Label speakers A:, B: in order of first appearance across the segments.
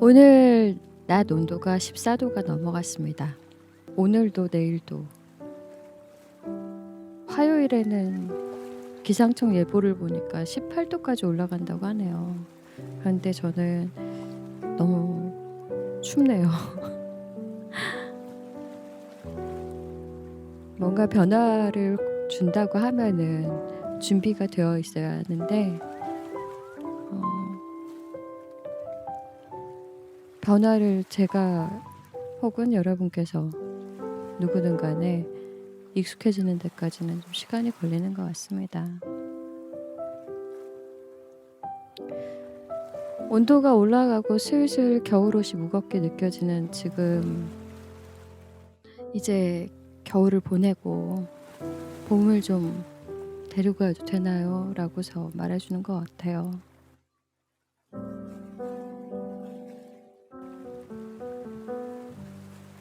A: 오늘 낮 온도가 14도가 넘어갔습니다. 오늘도 내일도. 화요일에는 기상청 예보를 보니까 18도까지 올라간다고 하네요. 그런데 저는 너무 춥네요. 뭔가 변화를 준다고 하면은 준비가 되어 있어야 하는데 변화를 제가 혹은 여러분께서 누구든 간에 익숙해지는 데까지는 좀 시간이 걸리는 것 같습니다. 온도가 올라가고 슬슬 겨울옷이 무겁게 느껴지는 지금, 이제 겨울을 보내고 봄을 좀 데리고 가도 되나요? 라고서 말해주는 것 같아요.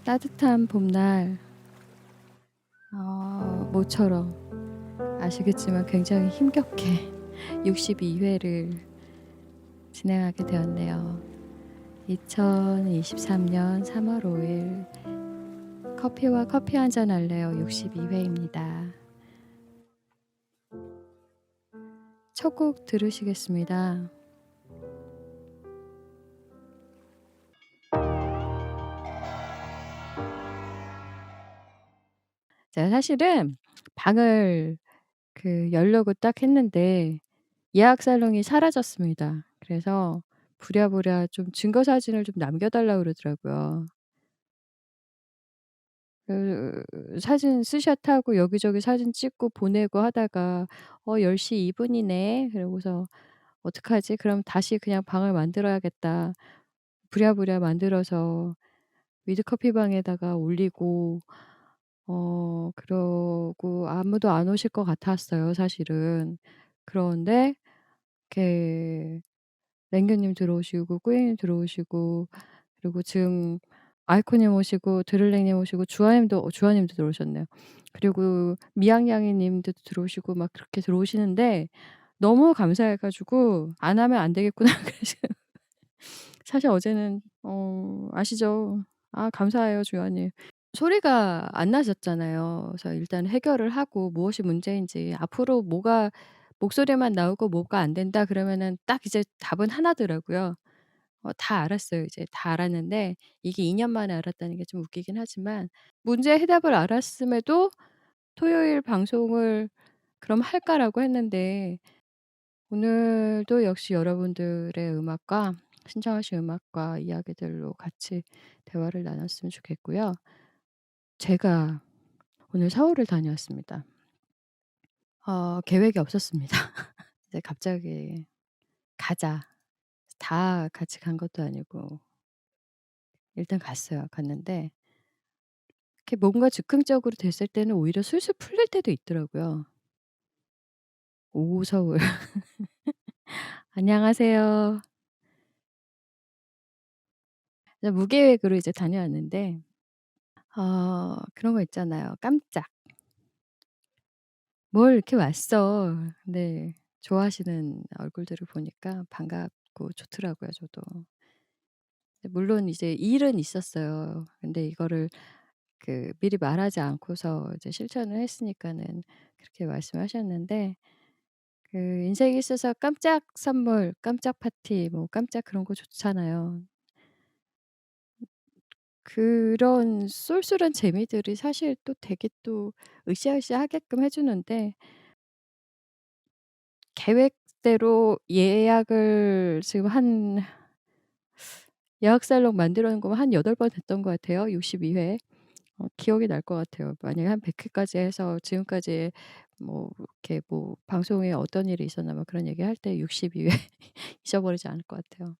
A: 따뜻한 봄날, 모처럼 아시겠지만 굉장히 힘겹게 62회를 진행하게 되었네요. 2023년 3월 5일 커피와 커피 한잔 할래요 62회입니다. 첫 곡 들으시겠습니다. 제가 사실은 방을 열려고 딱 했는데 예약 살롱이 사라졌습니다. 그래서 부랴부랴 좀 증거 사진을 좀 남겨 달라고 그러더라고요. 그 사진 스샷하고 여기저기 사진 찍고 보내고 하다가 10시 2 분이네. 그러고서 '어떡하지? 그럼 다시 그냥 방을 만들어야겠다.' 부랴부랴 만들어서 위드커피방에다가 올리고 그러고 아무도 안 오실 것 같았어요 사실은. 그런데 이렇게 랭규님 들어오시고 꾸이님 들어오시고, 그리고 지금 아이코님 오시고 드를랭님 오시고 주아님도 들어오셨네요. 그리고 미양양이 님도 들어오시고 막 그렇게 들어오시는데 너무 감사해 가지고 '안 하면 안 되겠구나.' 그래서 사실 어제는 아시죠? 아 감사해요 주아님. 소리가 안 나셨잖아요. 그래서 일단 해결을 하고 무엇이 문제인지, 앞으로 뭐가 목소리만 나오고 뭐가 안 된다 그러면은 딱 이제 답은 하나더라고요. 다 알았어요 이제. 다 알았는데 이게 2년 만에 알았다는 게 좀 웃기긴 하지만, 문제의 해답을 알았음에도 토요일 방송을 그럼 할까라고 했는데, 오늘도 역시 여러분들의 음악과 신청하신 음악과 이야기들로 같이 대화를 나눴으면 좋겠고요. 제가 오늘 서울을 다녀왔습니다. 계획이 없었습니다. 이제 갑자기 "가자." 다 같이 간 것도 아니고 일단 갔어요. 갔는데 이렇게 뭔가 즉흥적으로 됐을 때는 오히려 술술 풀릴 때도 있더라고요. 오서울. 안녕하세요. 그냥 무계획으로 이제 다녀왔는데 그런 거 있잖아요. 깜짝. "뭘 이렇게 왔어." 근데 좋아하시는 얼굴들을 보니까 반갑고 좋더라고요 저도. 물론 이제 일은 있었어요. 근데 이거를 미리 말하지 않고서 이제 실천을 했으니까는 그렇게 말씀하셨는데, 인생에 있어서 깜짝 선물, 깜짝 파티, 뭐 깜짝 그런 거 좋잖아요. 그런 쏠쏠한 재미들이 사실 또 되게 또 으쌰으쌰하게끔 해 주는데, 계획대로 예약을 지금 한 예약 살롱 만들어 놓은 거 한 8번 됐던 것 같아요, 62 회. 기억이 날 것 같아요. 만약에 한 100 회까지 해서 지금까지 뭐 이렇게 뭐 방송에 어떤 일이 있었나 뭐 그런 얘기할 때 62회 잊어버리지 않을 것 같아요.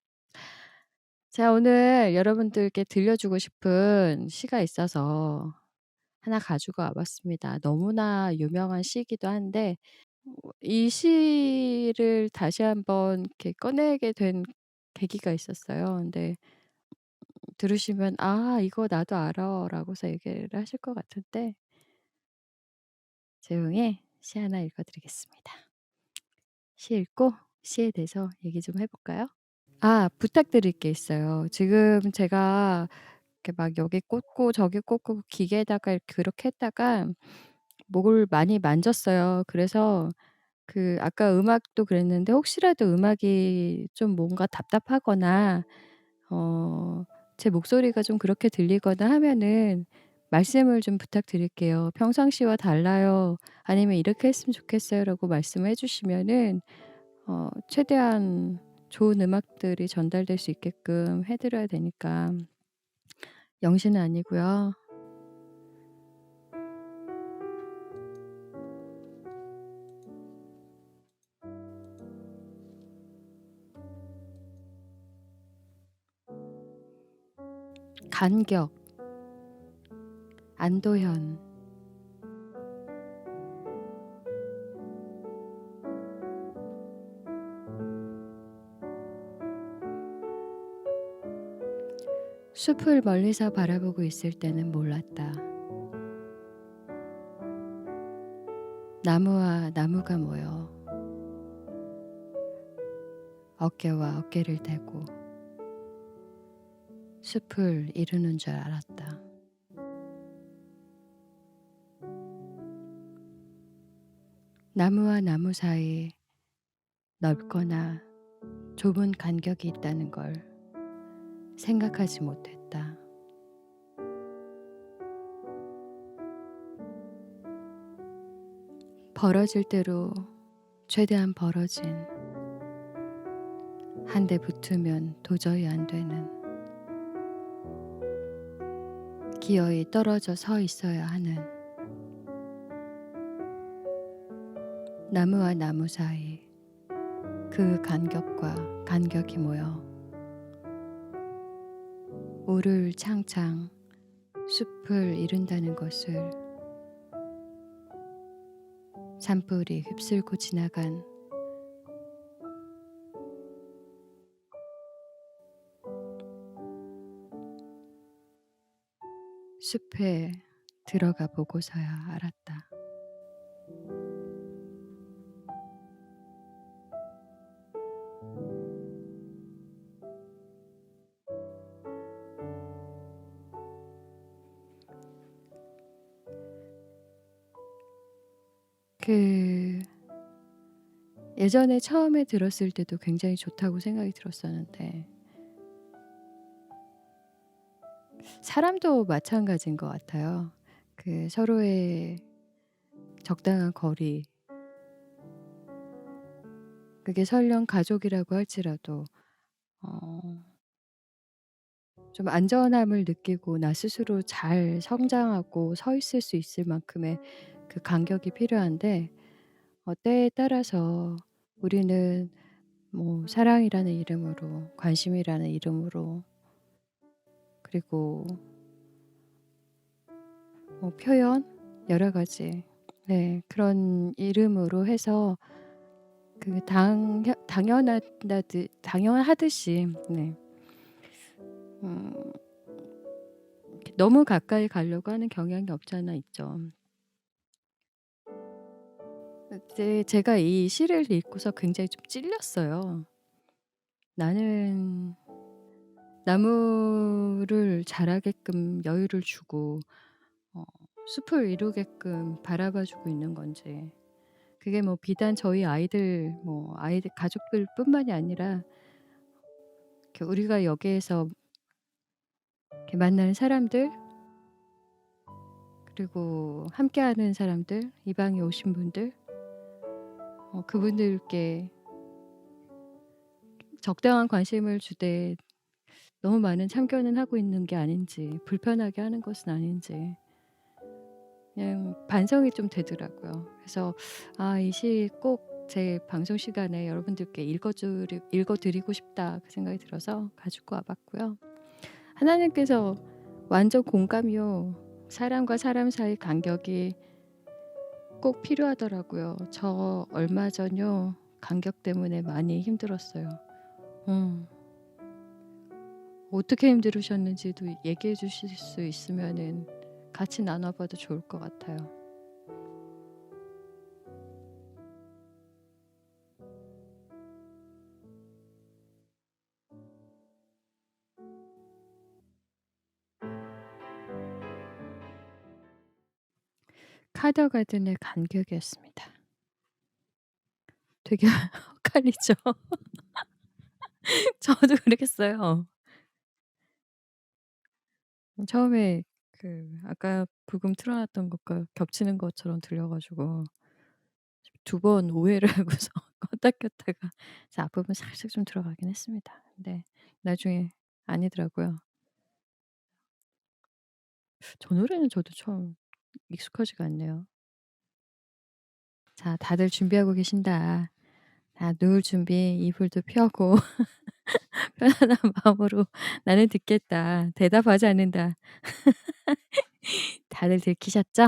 A: 제가 오늘 여러분들께 들려주고 싶은 시가 있어서 하나 가지고 와 봤습니다. 너무나 유명한 시이기도 한데 이 시를 다시 한번 이렇게 꺼내게 된 계기가 있었어요. 근데 들으시면 "아 이거 나도 알아."라고서 얘기를 하실 것 같은데, 조용히 시 하나 읽어 드리겠습니다. 시 읽고 시에 대해서 얘기 좀 해 볼까요? 부탁드릴 게 있어요. 지금 제가 이렇게 막 여기 꽂고 저기 꽂고 기계에다가 이렇게 그렇게 했다가 목을 많이 만졌어요. 그래서 아까 음악도 그랬는데 혹시라도 음악이 좀 뭔가 답답하거나 어 제 목소리가 좀 그렇게 들리거나 하면은 말씀을 좀 부탁드릴게요. "평상시와 달라요." 아니면 "이렇게 했으면 좋겠어요."라고 말씀을 해 주시면은 최대한 좋은 음악들이 전달될 수 있게끔 해 드려야 되니까. 영시는 아니고요. 간격, 안도현. 숲을 멀리서 바라보고 있을 때는 몰랐다. 나무와 나무가 모여 어깨와 어깨를 대고 숲을 이루는 줄 알았다. 나무와 나무 사이에 넓거나 좁은 간격이 있다는 걸 생각하지 못했다. 벌어질 대로 최대한 벌어진, 한 대 붙으면 도저히 안 되는, 기어이 떨어져 서 있어야 하는 나무와 나무 사이, 그 간격과 간격이 모여 우를 창창 숲을 이룬다는 것을 산불이 휩쓸고 지나간 숲에 들어가 보고서야 알았다. 그 예전에 처음에 들었을 때도 굉장히 좋다고 생각이 들었었는데 사람도 마찬가지인 것 같아요. 서로의 적당한 거리, 그게 설령 가족이라고 할지라도 어 좀 안전함을 느끼고 나 스스로 잘 성장하고 서 있을 수 있을 만큼의 그 간격이 필요한데 때에 따라서 우리는 뭐 사랑이라는 이름으로, 관심이라는 이름으로, 그리고 뭐 표현, 여러 가지, 네, 그런 이름으로 해서 당연하듯이, 네, 음 너무 가까이 가려고 하는 경향이 없지 않아 있죠. 이제 제가 이 시를 읽고서 굉장히 좀 찔렸어요. 나는 나무를 자라게끔 여유를 주고 어 숲을 이루게끔 바라봐 주고 있는 건지, 그게 뭐 비단 저희 아이들 가족들뿐만이 아니라 이렇게 우리가 여기에서 이렇게 만나는 사람들, 그리고 함께하는 사람들, 이 방에 오신 분들, 그분들께 적당한 관심을 주되 너무 많은 참견은 하고 있는 게 아닌지, 불편하게 하는 것은 아닌지 그냥 반성이 좀 되더라고요. 그래서 이 시 꼭 제 방송 시간에 여러분들께 읽어 드리고 싶다, 그 생각이 들어서 가지고 와 봤고요. 하나님께서 완전 공감이요. 사람과 사람 사이 간격이 꼭 필요하더라고요. 저 얼마 전요. 간격 때문에 많이 힘들었어요. 음. 어떻게 힘들으셨는지도 얘기해 주실 수 있으면은 같이 나눠 봐도 좋을 것 같아요. 카더가든의 간격이었습니다. 되게 헷갈리죠. 저도 그러겠어요. 처음에 아까 부금 틀어 놨던 것과 겹치는 것처럼 들려 가지고 두 번 오해를 하고서 껐다 켰다가 그래서 앞부분 살짝 좀 들어가긴 했습니다. 근데 나중에 아니더라고요. 저 노래는 저도 처음 익숙하지가 않네요. 자, 다들 준비하고 계신다. 자, 누울 준비, 이불도 펴고 편안한 마음으로 '나는 듣겠다. 대답하지 않는다.' 다들 들키셨죠?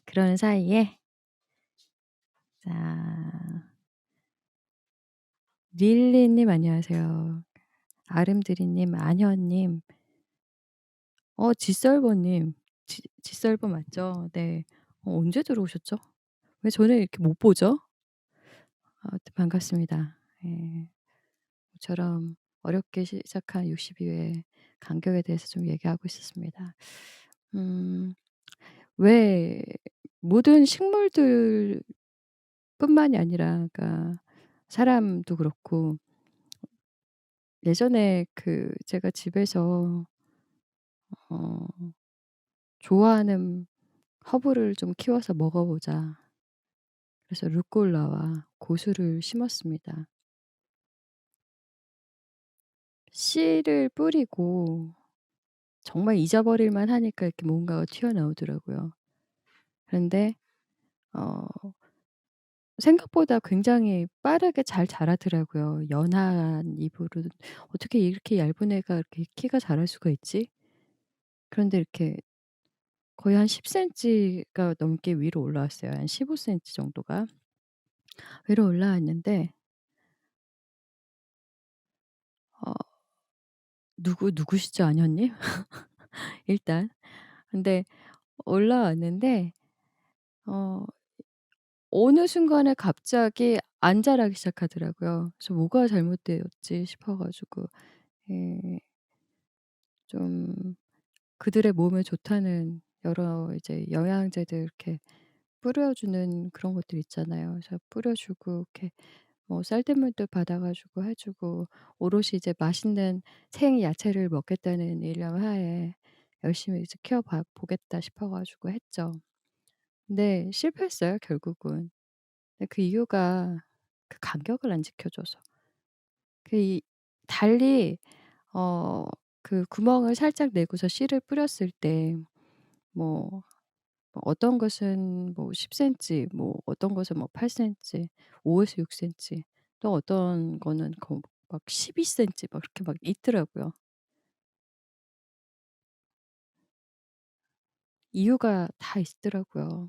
A: 그러는 사이에 자, 릴리 님 안녕하세요. 아름드리 님, 안현 님, 지썰버 님. 지썰버 맞죠? 네. 언제 들어오셨죠? 왜 저는 이렇게 못 보죠? 아무튼 반갑습니다. 예. 저처럼 어렵게 시작한 62회 간격에 대해서 좀 얘기하고 있었습니다. 음 왜 모든 식물들뿐만이 아니라 그러니까 사람도 그렇고 예전에 제가 집에서 어 좋아하는 허브를 좀 키워서 먹어 보자. 그래서 루꼴라와 고수를 심었습니다. 씨를 뿌리고 정말 잊어버릴 만하니까 이렇게 뭔가가 튀어나오더라고요. 그런데 어 생각보다 굉장히 빠르게 잘 자라더라고요. 연한 잎으로 '어떻게 이렇게 얇은 애가 이렇게 키가 자랄 수가 있지?' 그런데 이렇게 거의 한 10 센티가 넘게 위로 올라왔어요. 한 15 센티 정도가 위로 올라왔는데 어 누구시죠, 안현님? 일단. 근데 올라왔는데 어 어느 순간에 갑자기 안 자라기 시작하더라고요. 그래서 '뭐가 잘못되었지?' 싶어 가지고 예 좀 그들의 몸에 좋다는 여러 이제 영양제들 이렇게 뿌려 주는 그런 것들 있잖아요. 그래서 뿌려 주고 이렇게 뭐 쌀뜨물도 받아 가지고 해 주고 오롯이 이제 맛있는 생 야채를 먹겠다는 일념하에 열심히 이제 키워 보겠다 싶어 가지고 했죠. 근데 실패했어요 결국은. 근데 그 이유가 간격을 안 지켜 줘서. 이 달리 어 구멍을 살짝 내고서 씨를 뿌렸을 때 뭐 어떤 것은 뭐 10 센티 뭐 어떤 것은 뭐 8 센티 5 에서 6 센티 또 어떤 거는 막 12 센티 막 그렇게 막 있더라고요. 이유가 다 있더라고요.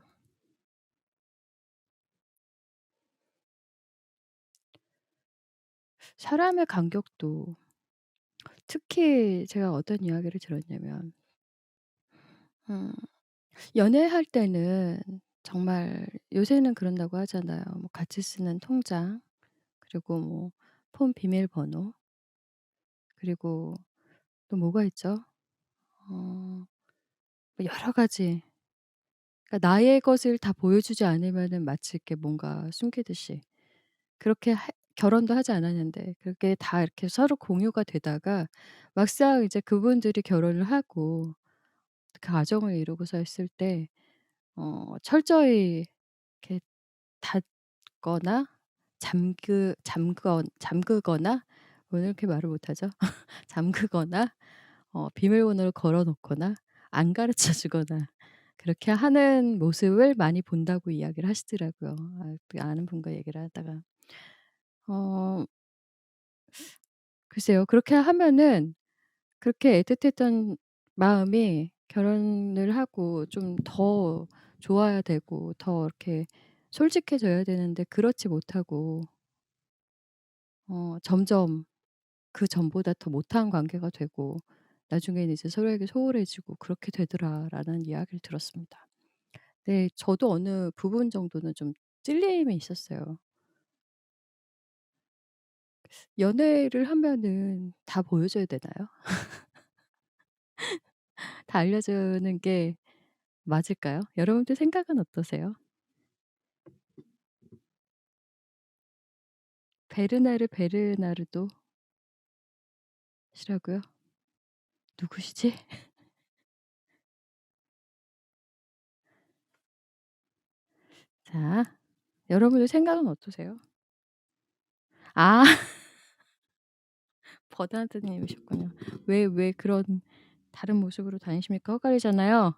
A: 사람의 간격도 특히 제가 어떤 이야기를 들었냐면 음 연애할 때는 정말 요새는 그런다고 하잖아요. 뭐 같이 쓰는 통장 그리고 뭐 폰 비밀번호 그리고 또 뭐가 있죠? 뭐 여러 가지 그러니까 나의 것을 다 보여주지 않으면은 마치 이렇게 뭔가 숨기듯이 그렇게 결혼도 하지 않았는데 그렇게 다 이렇게 서로 공유가 되다가 막상 이제 그분들이 결혼을 하고 가정을 이루고서 했을 때 철저히 이렇게 닫거나 잠그거나 오늘 이렇게 말을 못하죠. 잠그거나 비밀번호를 걸어 놓거나 안 가르쳐 주거나 그렇게 하는 모습을 많이 본다고 이야기를 하시더라고요. 그 아는 분과 얘기를 하다가. 어 글쎄요. 그렇게 하면은 그렇게 애틋했던 마음이 결혼을 하고 좀 더 좋아야 되고 더 이렇게 솔직해져야 되는데 그렇지 못하고 점점 그전보다 더 못한 관계가 되고 나중에는 이제 서로에게 소홀해지고 "그렇게 되더라."라는 이야기를 들었습니다. 네. 저도 어느 부분 정도는 좀 찔림이 있었어요. 연애를 하면은 다 보여줘야 되나요? 다 알려주는 게 맞을까요? 여러분들 생각은 어떠세요? 베르나르 베르나르도 시라고요? 누구시지? 자, 여러분들 생각은 어떠세요? 아 버나드 님이셨군요. 왜 그런 다른 모습으로 다니십니까? 헛갈리잖아요.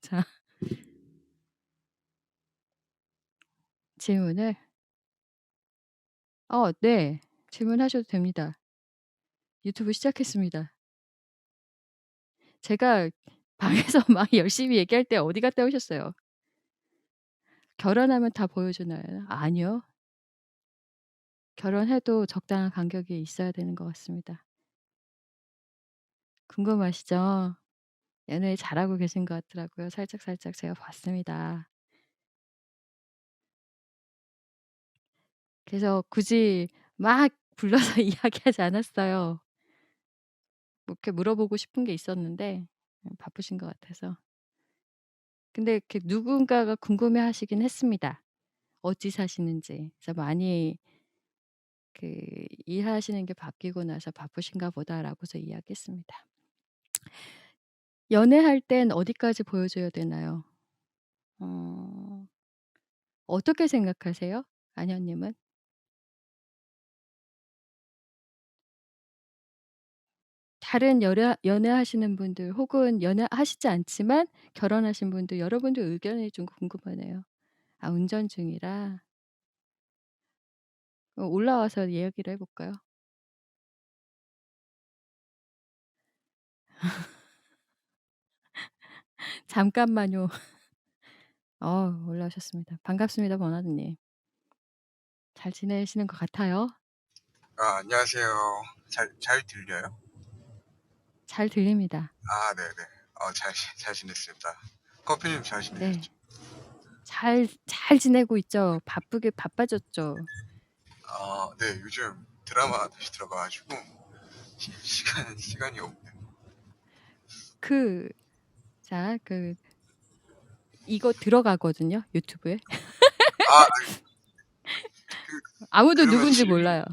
A: 자, 질문을 네. 질문하셔도 됩니다. 유튜브 시작했습니다. 제가 방에서 막 열심히 얘기할 때 어디 갔다 오셨어요? 결혼하면 다 보여주나요? 아니요. 결혼해도 적당한 간격이 있어야 되는 것 같습니다. 궁금하시죠? 연애 잘하고 계신 것 같더라고요. 살짝살짝 제가 봤습니다. 그래서 굳이 막 불러서 이야기하지 않았어요. 뭐 이렇게 물어보고 싶은 게 있었는데 바쁘신 것 같아서. 근데 이렇게 누군가가 궁금해하시긴 했습니다. 어디 사시는지. 그래서 많이 그 "일하시는 게 바뀌고 나서 바쁘신가 보다."라고서 이야기했습니다. 연애할 땐 어디까지 보여줘야 되나요? 어 어떻게 생각하세요? 안현 님은? 다른 연애하시는 분들 혹은 연애하시지 않지만 결혼하신 분들 여러분들 의견이 좀 궁금하네요. 아 운전 중이라. 올라와서 이야기를 해 볼까요? 잠깐만요. 올라오셨습니다. 반갑습니다, 버나드 님. 잘 지내시는 것 같아요.
B: 아, 안녕하세요. 잘 들려요?
A: 잘 들립니다.
B: 아, 네네. 잘 지냈습니다. 커피님 잘
A: 네.
B: 지내셨죠?
A: 잘 지내고 있죠. 바쁘게 바빠졌죠.
B: 네, 요즘 드라마 다시 들어가가지고, 시간이 없네요.
A: 그 자 이거 들어가거든요, 유튜브에.
B: 아, 그,
A: 아무도
B: 그러면
A: 누군지 몰라요.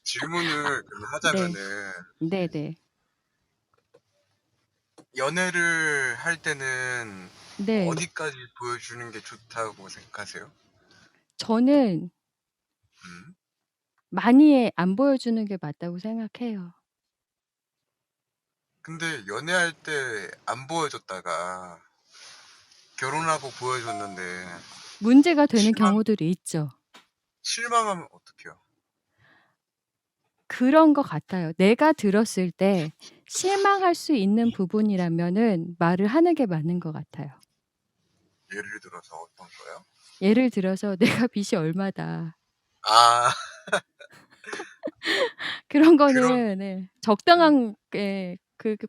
B: 질문을 그러면
A: 네.
B: 하자면은,
A: 네네.
B: 연애를 할 때는
A: 네.
B: 어디까지 보여주는 게 좋다고 생각하세요?
A: 저는
B: 음?
A: 많이 안 보여주는 게 맞다고 생각해요.
B: 근데 연애할 때 안 보여줬다가 결혼하고 보여줬는데
A: 문제가 되는
B: 실망,
A: 경우들이 있죠.
B: 실망하면 어떡해요?
A: 그런 것 같아요. 내가 들었을 때 실망할 수 있는 부분이라면은 말을 하는 게 맞는 것 같아요.
B: 예를 들어서 어떤 거요?
A: 예를 들어서 "내가 빚이 얼마다."
B: 아,
A: 그런
B: 그런,
A: 거는 네
B: 음,
A: 적당한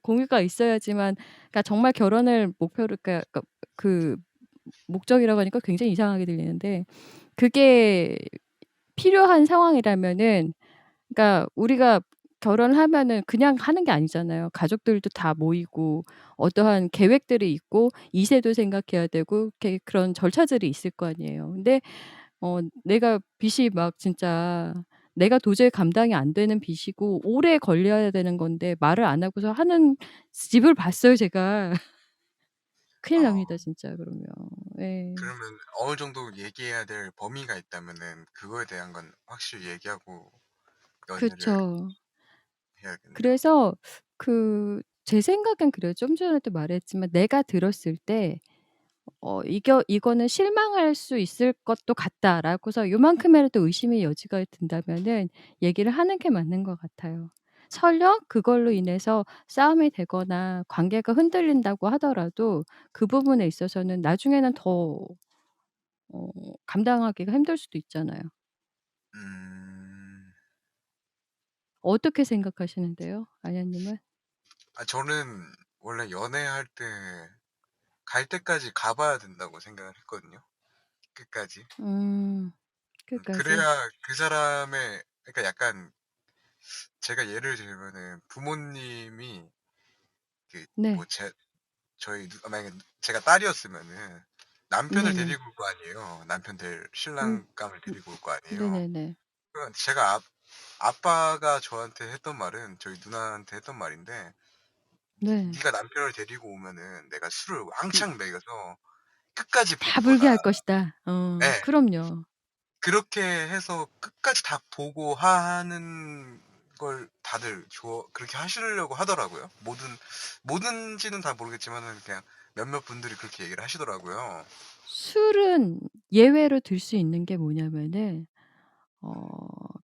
A: 공유가 있어야지만, 그러니까 정말 결혼을 목표로 그 목적이라고 하니까 굉장히 이상하게 들리는데, 그게 필요한 상황이라면은, 그러니까 우리가 결혼하면은 그냥 하는 게 아니잖아요. 가족들도 다 모이고 어떠한 계획들이 있고 이세도 생각해야 되고 이렇게 그런 절차들이 있을 거 아니에요. 근데 내가 빚이 막 진짜 내가 도저히 감당이 안 되는 빚이고 오래 걸려야 되는 건데 말을 안 하고서 하는 집을 봤어요, 제가. 큰일
B: 어,
A: 납니다 진짜 그러면. 예.
B: 그러면 어느 정도 얘기해야 될 범위가 있다면은 그거에 대한 건 확실히 얘기하고 연애를
A: 그쵸.
B: 해야겠네요.
A: 그래서 제 생각엔 그래요. 좀 전에도 말했지만 내가 들었을 때 이거는 실망할 수 있을 것도 같다.'라고서 요만큼이라도 의심의 여지가 든다면은 얘기를 하는 게 맞는 것 같아요. 설령 그걸로 인해서 싸움이 되거나 관계가 흔들린다고 하더라도 그 부분에 있어서는 나중에는 더 어 감당하기가 힘들 수도 있잖아요.
B: 음,
A: 어떻게 생각하시는데요? 아냐 님은?
B: 저는 원래 연애할 때 갈 때까지 가봐야 된다고 생각을 했거든요. 끝까지.
A: 끝까지?
B: 그래야 그 사람의, 그러니까 약간 제가 예를 들면은 부모님이 그
A: 네.
B: 뭐 만약에 제가 딸이었으면은 남편을
A: 네네.
B: 데리고 올 거 아니에요. 남편 될
A: 음.
B: 신랑감을
A: 음
B: 데리고 올 거 아니에요.
A: 네네네.
B: 그러면 제가 아빠가 저한테 했던 말은 저희 누나한테 했던 말인데
A: 네.
B: "네가 남편을 데리고 오면은 내가 술을
A: 음
B: 왕창 먹여서 끝까지
A: 다
B: 보고
A: 불게
B: 가라."
A: 할 것이다.
B: 예.
A: 그럼요.
B: 그렇게 해서 끝까지 다 보고 하는 걸 다들 그렇게 하시려고 하더라고요. 뭐든지는 다 모르겠지만은 그냥 몇몇 분들이 그렇게 얘기를 하시더라고요.
A: 술은 예외로 들 수 있는 게 뭐냐면은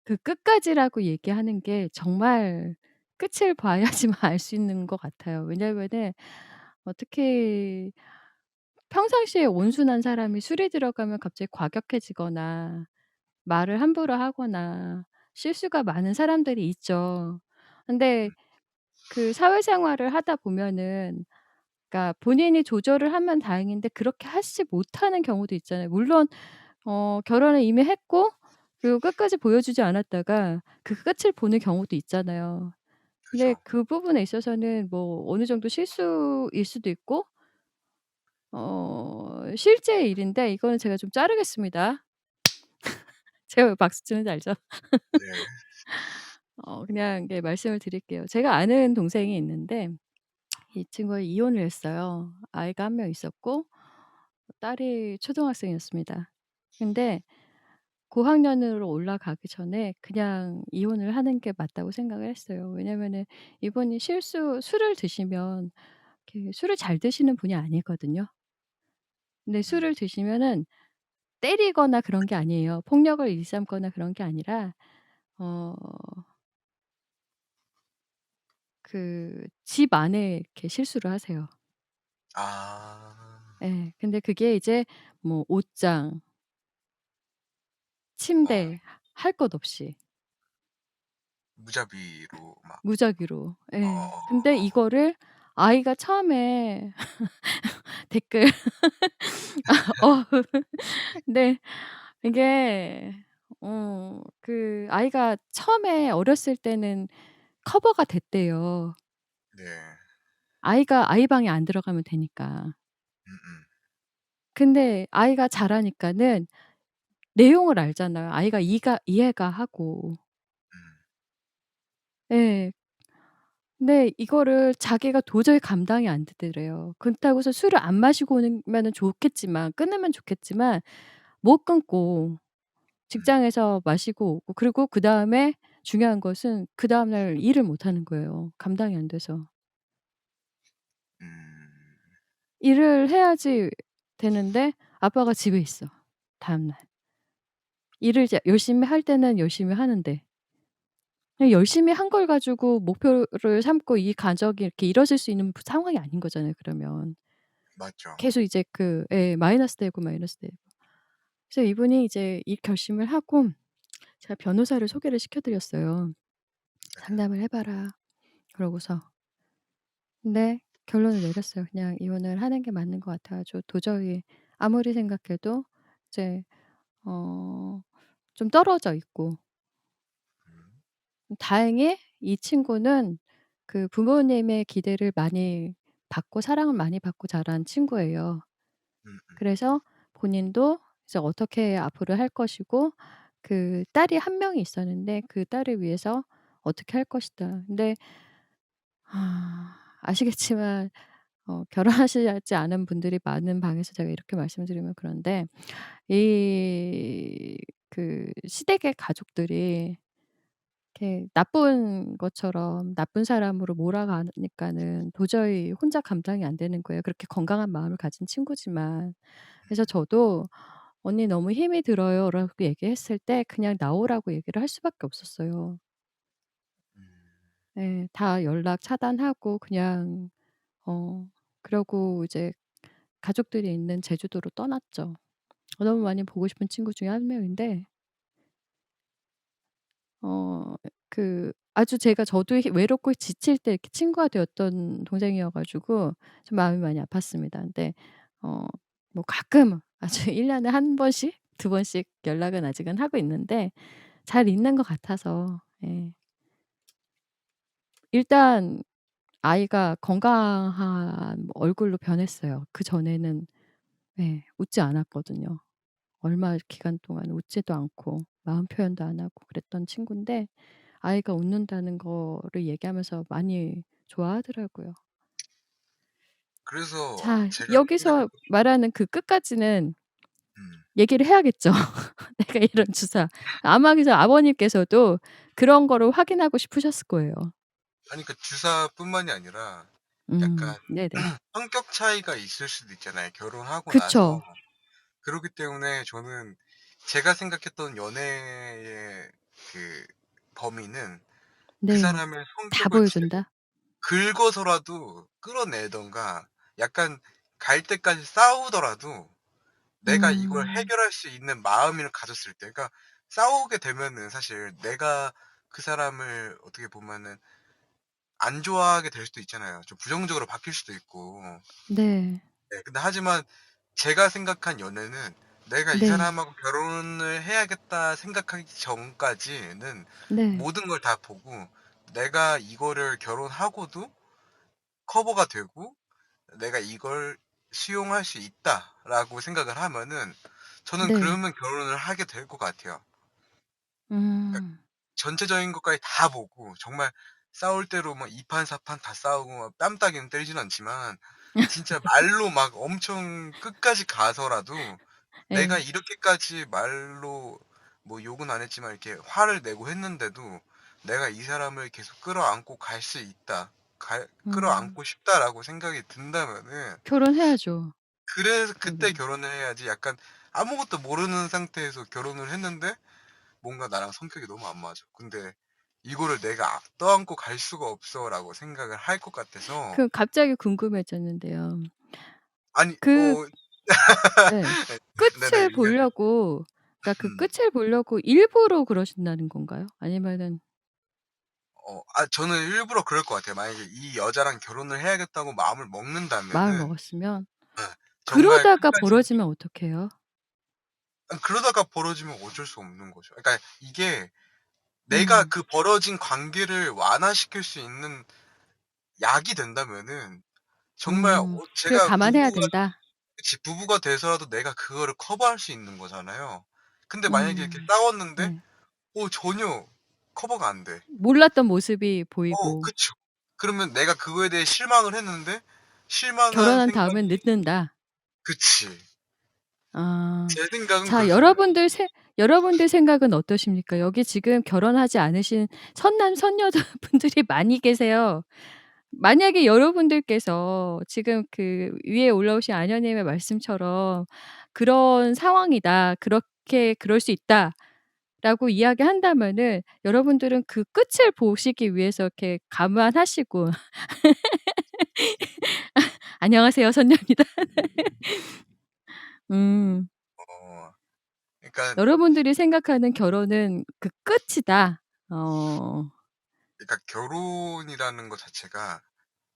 A: 그 끝까지라고 얘기하는 게 정말 끝을 봐야지만 알 수 있는 것 같아요. 왜냐면은 특히 평상시에 온순한 사람이 술이 들어가면 갑자기 과격해지거나 말을 함부로 하거나 실수가 많은 사람들이 있죠. 근데 그 사회생활을 하다 보면은 그러니까 본인이 조절을 하면 다행인데 그렇게 하지 못하는 경우도 있잖아요. 물론 결혼을 이미 했고 그리고 끝까지 보여주지 않았다가 그 끝을 보는 경우도 있잖아요. 근데
B: 그죠.
A: 그 부분에 있어서는 뭐 어느 정도 실수일 수도 있고 실제 일인데 이거는 제가 좀 자르겠습니다. 제가 왜 박수 치는지 알죠?
B: 네.
A: 그냥 이렇게 말씀을 드릴게요. 제가 아는 동생이 있는데 이 친구가 이혼을 했어요. 아이가 한 명 있었고 딸이 초등학생이었습니다. 근데 고학년으로 올라가기 전에 그냥 이혼을 하는 게 맞다고 생각을 했어요. 왜냐면은 이분이 술을 드시면 이렇게 술을 잘 드시는 분이 아니거든요. 근데
B: 음.
A: 술을 드시면은 때리거나 그런 게 아니에요. 폭력을 일삼거나 그런 게 아니라 어 그 집 안에 이렇게 실수를 하세요.
B: 아.
A: 예. 근데 그게 이제 뭐 옷장,
B: 어
A: 침대 할 것 없이
B: 무자비로 막
A: 무작위로. 예. 근데
B: 어어어어.
A: 이거를 아이가 처음에 댓글 어 네. 이게 그 아이가 처음에 어렸을 때는 커버가 됐대요.
B: 네.
A: 아이가 아이 방에 안 들어가면 되니까.
B: 음음.
A: 근데 아이가 자라니까는 내용을 알잖아요. 아이가 이해가 하고.
B: 음.
A: 예. 근데 이거를 자기가 도저히 감당이 안 되더래요. 그렇다고 해서 술을 안 마시고 오면은 좋겠지만 끊으면 좋겠지만 못 끊고
B: 음.
A: 직장에서 마시고 오고 그리고 그다음에 중요한 것은 그다음 날 일을 못 하는 거예요, 감당이 안 돼서.
B: 음.
A: 일을 해야지 되는데 아빠가 집에 있어, 다음 날. 일을 이제 열심히 할 때는 열심히 하는데 그냥 열심히 한 걸 가지고 목표를 삼고 이 가족이 이렇게 이뤄질 수 있는 상황이 아닌 거잖아요, 그러면.
B: 맞죠.
A: 계속 이제 예 마이너스 되고, 마이너스 되고. 그래서 이분이 이제 이 결심을 하고 제가 변호사를 소개를 시켜 드렸어요.
B: 네.
A: "상담을 해 봐라." 그러고서. 근데 결론을 내렸어요. 그냥 이혼을 하는 게 맞는 것 같아 가지고 도저히 아무리 생각해도 이제 어 좀 떨어져 있고
B: 음.
A: 다행히 이 친구는 그 부모님의 기대를 많이 받고 사랑을 많이 받고 자란 친구예요.
B: 음음.
A: 그래서 본인도 이제 어떻게 앞으로 할 것이고 그 딸이 한 명이 있었는데 그 딸을 위해서 어떻게 할 것이다. 근데 아시겠지만 결혼하시지 않은 분들이 많은 방에서 제가 이렇게 말씀드리면 그런데 이 그 시댁의 가족들이 이렇게 나쁜 것처럼 나쁜 사람으로 몰아가니까는 도저히 혼자 감당이 안 되는 거예요, 그렇게 건강한 마음을 가진 친구지만. 그래서 저도 "언니 너무 힘이 들어요."라고 얘기했을 때 그냥 나오라고 얘기를 할 수밖에 없었어요.
B: 음.
A: 예. 다 연락 차단하고 그냥 그러고 이제 가족들이 있는 제주도로 떠났죠. 너무 많이 보고 싶은 친구 중에 한 명인데 어 아주 제가 저도 외롭고 지칠 때 이렇게 친구가 되었던 동생이어 가지고 좀 마음이 많이 아팠습니다. 근데 어 뭐 가끔 아주 1 년에 한 번씩 두 번씩 연락은 아직은 하고 있는데 잘 있는 것 같아서 예. 일단 아이가 건강한 얼굴로 변했어요. 그전에는 예 웃지 않았거든요. 얼마 기간 동안 웃지도 않고 마음 표현도 안 하고 그랬던 친구인데 아이가 웃는다는 거를 얘기하면서 많이 좋아하더라고요.
B: 그래서
A: 자
B: 제가 생각했던
A: 여기서 말하는 그 끝까지는
B: 음.
A: 얘기를 해야겠죠. 내가 이런 주사 아마 그래서 아버님께서도 그런 거를 확인하고 싶으셨을 거예요.
B: 아니 그 주사뿐만이 아니라 약간
A: 네네.
B: 성격 차이가 있을 수도 있잖아요, 결혼하고 나서.
A: 그쵸.
B: 그러기 때문에 저는 제가 생각했던 연애의 그 범위는 그
A: 네.
B: 사람의
A: 다
B: 성격을 진짜
A: 보여준다?
B: 긁어서라도 끌어내든가 약간 갈 때까지 싸우더라도 내가 이걸
A: 음.
B: 해결할 수 있는 마음을 가졌을 때, 그러니까 싸우게 되면은 사실 내가 그 사람을 어떻게 보면은 안 좋아하게 될 수도 있잖아요. 좀 부정적으로 바뀔 수도 있고.
A: 네.
B: 네. 근데 하지만 제가 생각한 연애는 '내가 이
A: 네.
B: 사람하고 결혼을 해야겠다.' 생각하기 전까지는
A: 네.
B: 모든 걸 다 보고 내가 이거를 결혼하고도 커버가 되고 '내가 이걸 수용할 수 있다.'라고 생각을 하면은 저는
A: 네.
B: 그러면 결혼을 하게 될 것 같아요. 그러니까
A: 음.
B: 전체적인 것까지 다 보고 정말 싸울 대로 막 2판 4판 다 싸우고 막 뺨 따기는 때리진 않지만 진짜 말로 막 엄청 끝까지 가서라도 내가
A: 예.
B: 이렇게까지 말로 뭐 욕은 안 했지만 이렇게 화를 내고 했는데도 '내가 이 사람을 계속 끌어안고 갈 수 있다.
A: 음.
B: 끌어안고 싶다.'라고 생각이 든다면은
A: 결혼해야죠
B: 그래서 그때
A: 그러면.
B: 결혼을 해야지. 약간 아무것도 모르는 상태에서 결혼을 했는데 뭔가 나랑 성격이 너무 안 맞아. 근데 '이거를 내가 떠안고 갈 수가 없어.'라고 생각을 할 것 같아서.
A: 그 갑자기 궁금해졌는데요.
B: 아니
A: 그 예.
B: 네네.
A: 끝을
B: 얘기하세요.
A: 보려고 그러니까 그
B: 음.
A: 끝을 보려고 일부러 그러신다는 건가요? 아니면은
B: 저는 일부러 그럴 것 같아요. 만약에 이 여자랑 결혼을 해야겠다고 마음을
A: 마음을
B: 먹는다면은
A: 먹었으면
B: 예 정말
A: 그러다가
B: 끝까지.
A: 벌어지면 어떡해요?
B: 그러다가 벌어지면 어쩔 수 없는 거죠. 그러니까 이게 내가
A: 음.
B: 그 벌어진 관계를 완화시킬 수 있는 약이 된다면은 정말
A: 그걸
B: 제가
A: 감안해야
B: 부부가
A: 된다.
B: 그치 부부가 돼서라도 내가 그거를 커버할 수 있는 거잖아요. 근데 만약에 이렇게
A: 음.
B: 싸웠는데
A: 네.
B: 전혀 커버가 안 돼.
A: 몰랐던 모습이 보이고
B: 그쵸. 그러면 내가 그거에 대해 실망을 했는데 실망한
A: 결혼한
B: 생각이.
A: 다음엔 늦는다.
B: 그치.
A: 아.
B: 제 생각은
A: 자
B: 그렇습니다.
A: 여러분들 생각은 어떠십니까? 여기 지금 결혼하지 않으신 선남 선녀분들이 많이 계세요. 만약에 여러분들께서 지금 그 위에 올라오신 아녀님의 말씀처럼 "그런 상황이다. 그렇게 그럴 수 있다."라고 이야기한다면은 여러분들은 그 끝을 보시기 위해서 이렇게 감안하시고 "안녕하세요. 선녀입니다." 음.
B: 어 그러니까
A: 여러분들이 생각하는 결혼은 그 끝이다. 어.
B: 결혼이라는 것 자체가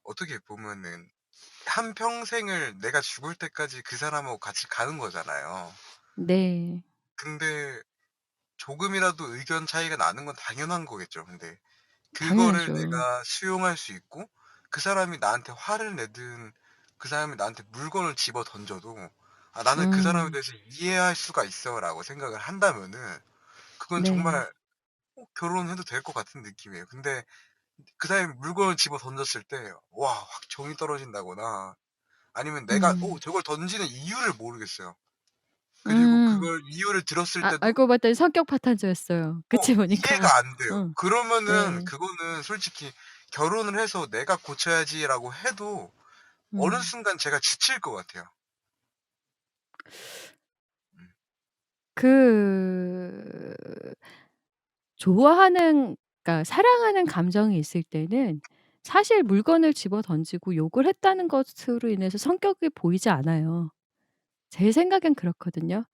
B: 어떻게 보면은 한평생을 내가 죽을 때까지 그 사람하고 같이 가는 거잖아요.
A: 네.
B: 근데 조금이라도 의견 차이가 나는 건 당연한 거겠죠. 근데 그거를
A: 당연하죠.
B: 내가 수용할 수 있고 그 사람이 나한테 화를 내든 그 사람이 나한테 물건을 집어 던져도 '아 나는 그 사람에
A: 음.
B: 대해서 이해할 수가 있어.'라고 생각을 한다면은 그건
A: 네.
B: 정말 결혼해도 될 것 같은 느낌이에요. 근데 그 사람이 물건을 집어 던졌을 때 와 확 정이 떨어진다거나 아니면 내가
A: 음.
B: 저걸 던지는 이유를 모르겠어요. 그리고
A: 음.
B: 그걸 이유를 들었을
A: 아
B: 때도
A: 알고 봤더니 성격 파탄자였어요. 그치 보니까.
B: 이해가 안 돼요.
A: 응.
B: 그러면은
A: 네.
B: 그거는 솔직히 '결혼을 해서 내가 고쳐야지.'라고 해도 어느
A: 음.
B: 순간 제가 지칠 것 같아요. 음.
A: 그 좋아하는 그러니까 사랑하는 감정이 있을 때는 사실 물건을 집어 던지고 욕을 했다는 것으로 인해서 성격이 보이지 않아요. 제 생각엔 그렇거든요.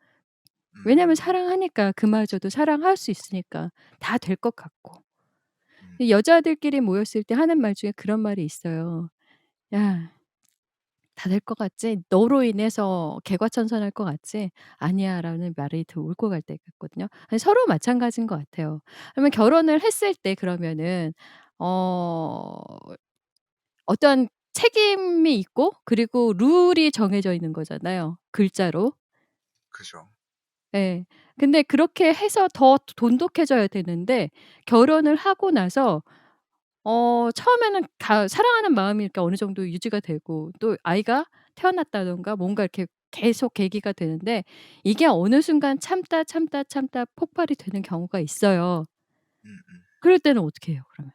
A: 왜냐면
B: 음.
A: 사랑하니까 그마저도 사랑할 수 있으니까 다 될 것 같고.
B: 음.
A: 이 여자들끼리 모였을 때 하는 말 중에 그런 말이 있어요. "야 다 될 것 같지? 너로 인해서 개과천선할 것 같지? 아니야."라는 말이 더 옳고 갈 때가 있거든요. 아니 서로 마찬가지인 것 같아요. 그러면 결혼을 했을 때 그러면은 어 어떠한 책임이 있고 그리고 룰이 정해져 있는 거잖아요, 글자로.
B: 그죠.
A: 예. 근데 그렇게 해서 더 돈독해져야 되는데 결혼을 하고 나서 처음에는 사랑하는 마음이 이렇게 어느 정도 유지가 되고 또 아이가 태어났다든가 뭔가 이렇게 계속 계기가 되는데 이게 어느 순간 참다, 참다, 참다 폭발이 되는 경우가 있어요.
B: 음음.
A: 그럴 때는 어떻게 해요 그러면?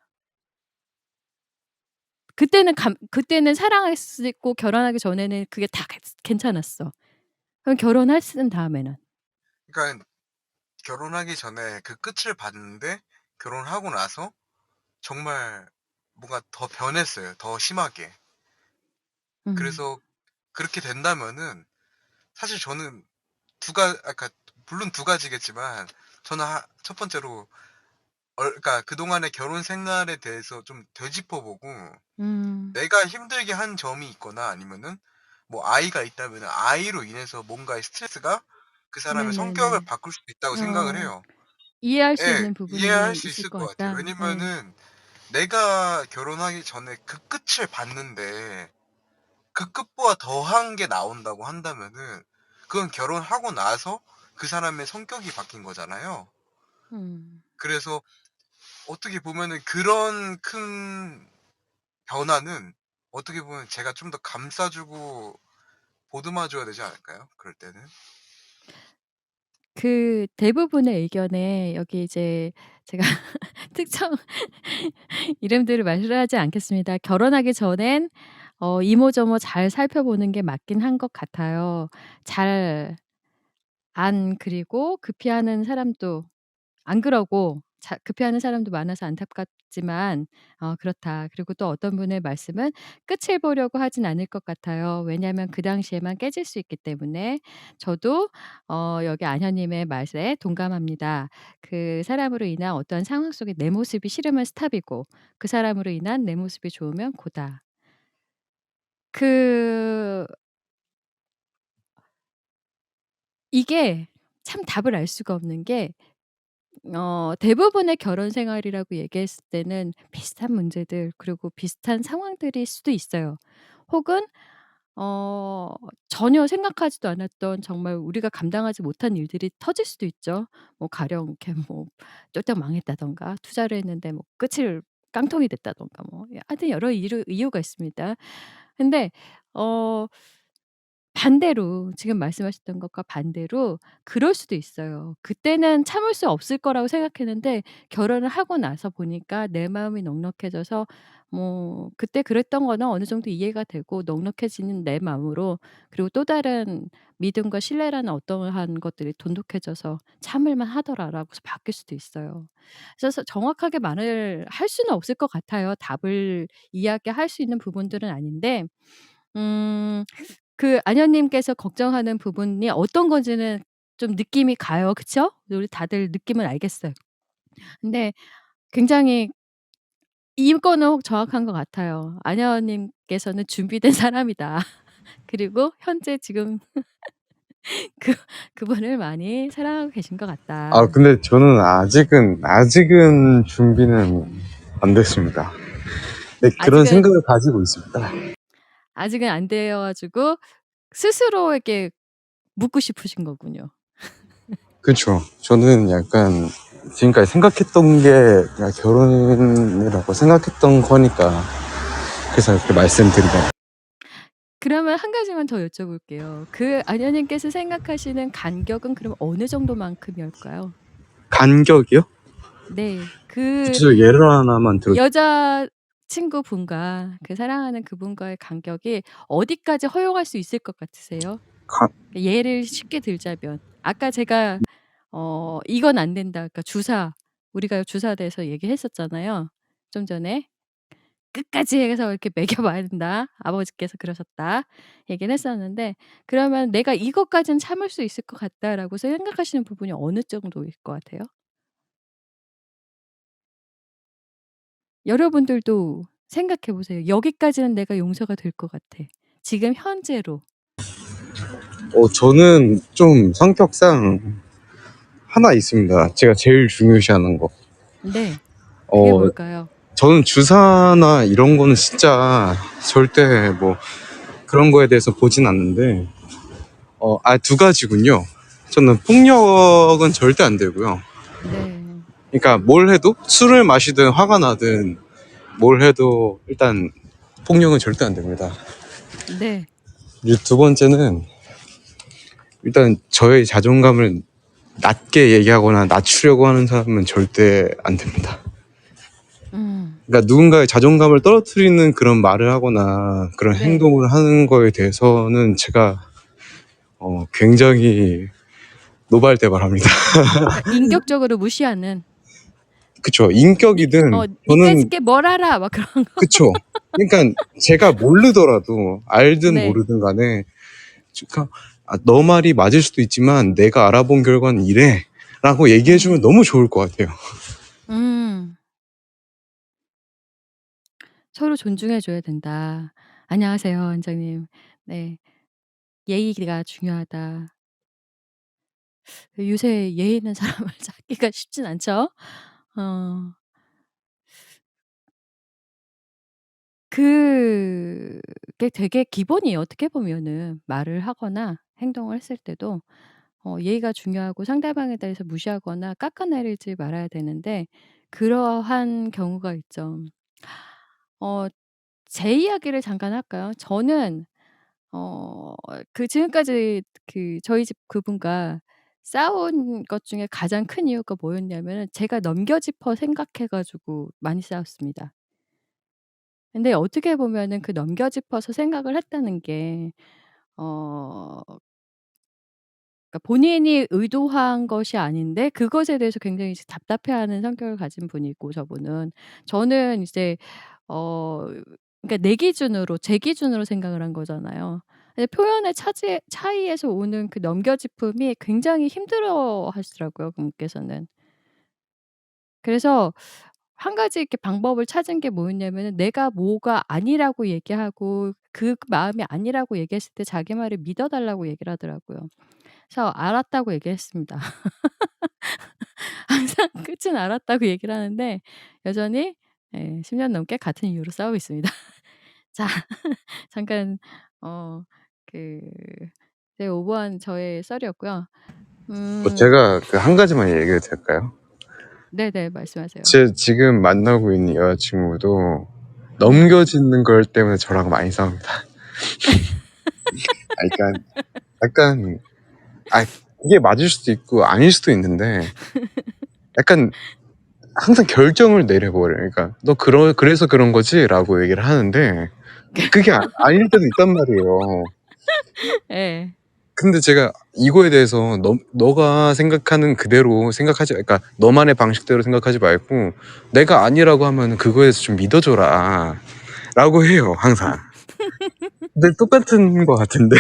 A: 그때는 사랑했고 결혼하기 전에는 그게 다 괜찮았어. 그럼 결혼하신 다음에는?
B: 그러니까 결혼하기 전에 그 끝을 봤는데 결혼하고 나서 정말 뭔가 더 변했어요, 더 심하게.
A: 음.
B: 그래서 그렇게 된다면은 사실 저는 그러니까 물론 두 가지겠지만 저는 첫 번째로 그러니까 그동안의 결혼 생활에 대해서 좀 되짚어 보고
A: 음.
B: 내가 힘들게 한 점이 있거나 아니면은 뭐 아이가 있다면은 아이로 인해서 뭔가의 스트레스가 그 사람의 성격을
A: 네네네.
B: 바꿀 수도 있다고 생각을
A: 어.
B: 해요.
A: 이해할 수
B: 예.
A: 있는
B: 이해할
A: 부분이
B: 수
A: 있을
B: 있을
A: 것
B: 것 같아요.
A: 같다. 예.
B: 왜냐면은 내가 결혼하기 전에 그 끝을 봤는데 그 끝보다 더한 게 나온다고 한다면은 그건 결혼하고 나서 그 사람의 성격이 바뀐 거잖아요.
A: 음.
B: 그래서 어떻게 보면은 그런 큰 변화는 어떻게 보면 제가 좀 더 감싸 주고 보듬어 줘야 되지 않을까요? 그럴 때는?
A: 그 대부분의 의견에 여기 이제 제가 특정 이름들을 말하지 않겠습니다. 결혼하기 전엔 이모저모 잘 살펴보는 게 맞긴 한 것 같아요. 잘 안 그리고 기피하는 사람도 안 그러고 기피하는 사람도 많아서 안타깝지만 그렇다. 그리고 또 어떤 분의 말씀은 끝을 보려고 하진 않을 것 같아요. 왜냐하면 그 당시에만 깨질 수 있기 때문에. 저도 여기 아녀님의 말에 동감합니다. 그 사람으로 인한 어떠한 상황 속에 내 모습이 싫으면 스탑이고 그 사람으로 인한 내 모습이 좋으면 고다. 그 이게 참 답을 알 수가 없는 게 대부분의 결혼 생활이라고 얘기했을 때는 비슷한 문제들 그리고 비슷한 상황들일 수도 있어요. 혹은 어 전혀 생각하지도 않았던 정말 우리가 감당하지 못한 일들이 터질 수도 있죠. 뭐 가령 이렇게 뭐 쫄딱 망했다든가 투자를 했는데 뭐 끝을 깡통이 됐다든가 뭐 하여튼 여러 이유가 있습니다. 근데 어 반대로 지금 말씀하셨던 것과 반대로 그럴 수도 있어요. 그때는 참을 수 없을 거라고 생각했는데 결혼을 하고 나서 보니까 내 마음이 넉넉해져서 뭐 그때 그랬던 거는 어느 정도 이해가 되고 넉넉해지는 내 마음으로 그리고 또 다른 믿음과 신뢰라는 어떠한 것들이 돈독해져서 '참을 만하더라.'라고 해서 바뀔 수도 있어요. 그래서 정확하게 말을 할 수는 없을 것 같아요. 답을 이야기할 수 있는 부분들은 아닌데 음 그 아녀님께서 걱정하는 부분이 어떤 건지는 좀 느낌이 가요. 그쵸? 우리 다들 느낌은 알겠어요. 근데 굉장히 이거는 정확한 것 같아요. 아녀님께서는 준비된 사람이다. 그리고 현재 지금 그 그분을 많이 사랑하고 계신 것 같다.
C: 근데 저는 아직은 준비는 안 됐습니다. 네, 그런
A: 아직은
C: 생각을 가지고 있습니다.
A: 아직은 안 되어 가지고 스스로에게 묻고 싶으신 거군요.
C: 그쵸. 저는 약간 지금까지 생각했던 게 그냥 결혼이라고 생각했던 거니까 그래서 이렇게 말씀드리다.
A: 그러면 한 가지만 더 여쭤볼게요. 그 아녀님께서 생각하시는 간격은 그럼 어느 정도만큼이었을까요?
C: 간격이요?
A: 네. 그
C: 구체적으로 예를 하나만
A: 여자친구분과 그 사랑하는 그분과의 간격이 어디까지 허용할 수 있을 것 같으세요?
C: 가,
A: 예를 쉽게 들자면 아까 제가 "이건 안 된다." 그러니까 우리가 주사에 대해서 얘기했었잖아요, 좀 전에. "끝까지 해서 이렇게 먹여 봐야 된다. 아버지께서 그러셨다." 얘기를 했었는데 그러면 '내가 이것까지는 참을 수 있을 것 같다.'라고 생각하시는 부분이 어느 정도일 것 같아요? 여러분들도 생각해 보세요. '여기까지는 내가 용서가 될 것 같아.' 지금 현재로.
C: 저는 좀 성격상 하나 있습니다. 제가 제일 중요시하는 거.
A: 네. 그게
C: 어,
A: 뭘까요?
C: 저는 주사나 이런 거는 진짜 절대 뭐 그런 거에 대해서 보진 않는데, 두 가지군요. 저는 폭력은 절대 안 되고요.
A: 네.
C: 그러니까 뭘 해도 술을 마시든 화가 나든 뭘 해도 일단 폭력은 절대 안 됩니다.
A: 네.
C: 그리고 두 번째는 일단 저의 자존감을 낮게 얘기하거나 낮추려고 하는 사람은 절대 안 됩니다.
A: 음.
C: 그러니까 누군가의 자존감을 떨어뜨리는 그런 말을 하거나 그런
A: 네.
C: 행동을 하는 거에 대해서는 제가 굉장히 노발대발합니다.
A: 그러니까 인격적으로 무시하는.
C: 그쵸.
A: 니
C: 인격이든 저는
A: 니까짓게 뭘 알아 막 그런 거.
C: 그쵸. 그러니까 제가 모르더라도 알든
A: 네.
C: 모르든 간에 그러니까 너 말이 맞을 수도 있지만 내가 알아본 결과는 이래 라고 얘기해주면 너무 좋을 것 같아요.
A: 음. 서로 존중해 줘야 된다. 안녕하세요, 원장님. 네. 예의가 중요하다. 요새 예의 있는 사람을 찾기가 쉽진 않죠? 어. 그게 되게 기본이에요, 어떻게 보면은. 말을 하거나 행동을 했을 때도 예의가 중요하고 상대방에 대해서 무시하거나 깎아내리지 말아야 되는데 그러한 경우가 있죠. 어 제 이야기를 잠깐 할까요? 저는 지금까지 저희 집 그분과 싸운 것 중에 가장 큰 이유가 뭐였냐면은 제가 넘겨짚어 생각해 가지고 많이 싸웠습니다. 근데 어떻게 보면은 그 넘겨짚어서 생각을 했다는 게 어 그러니까 본인이 의도한 것이 아닌데 그것에 대해서 굉장히 이제 답답해하는 성격을 가진 분이고 저분은. 저는 이제 어 그러니까 내 기준으로 제 기준으로 생각을 한 거잖아요. 근데 표현의 차이에서 오는 그 넘겨짚음이 굉장히 힘들어하시더라고요 그분께서는. 그래서 한 가지 이렇게 방법을 찾은 게 뭐였냐면은 내가 뭐가 아니라고 얘기하고 그 마음이 아니라고 얘기했을 때 자기 말을 믿어 달라고 얘기를 하더라고요. 그래서 "알았다."고 얘기했습니다. 항상 끝은 "알았다."고 얘기를 하는데 여전히 10년 넘게 같은 이유로 싸우고 있습니다. 자 잠깐 어 그 되게 오버한 저의 썰이었고요. 음
C: 제가 그 한 가지만 얘기해도 될까요?
A: 네네. 말씀하세요.
C: 제 지금 만나고 있는 여자친구도
A: 네.
C: 넘겨짓는 걸 때문에 저랑 많이 싸웁니다. 그러니까 약간 그게 맞을 수도 있고 아닐 수도 있는데 약간 항상 결정을 내려버려요. 그러니까 "너 그래서 그런 거지?"라고 얘기를 하는데 그게 아닐 때도 있단 말이에요.
A: 예.
C: 근데 제가 이거에 대해서 너가 생각하는 그대로 생각하지, 그러니까 너만의 방식대로 생각하지 말고 내가 아니라고 하면 그거에 대해서 좀 믿어줘라라고 해요 항상. 근데 똑같은 것 같은데.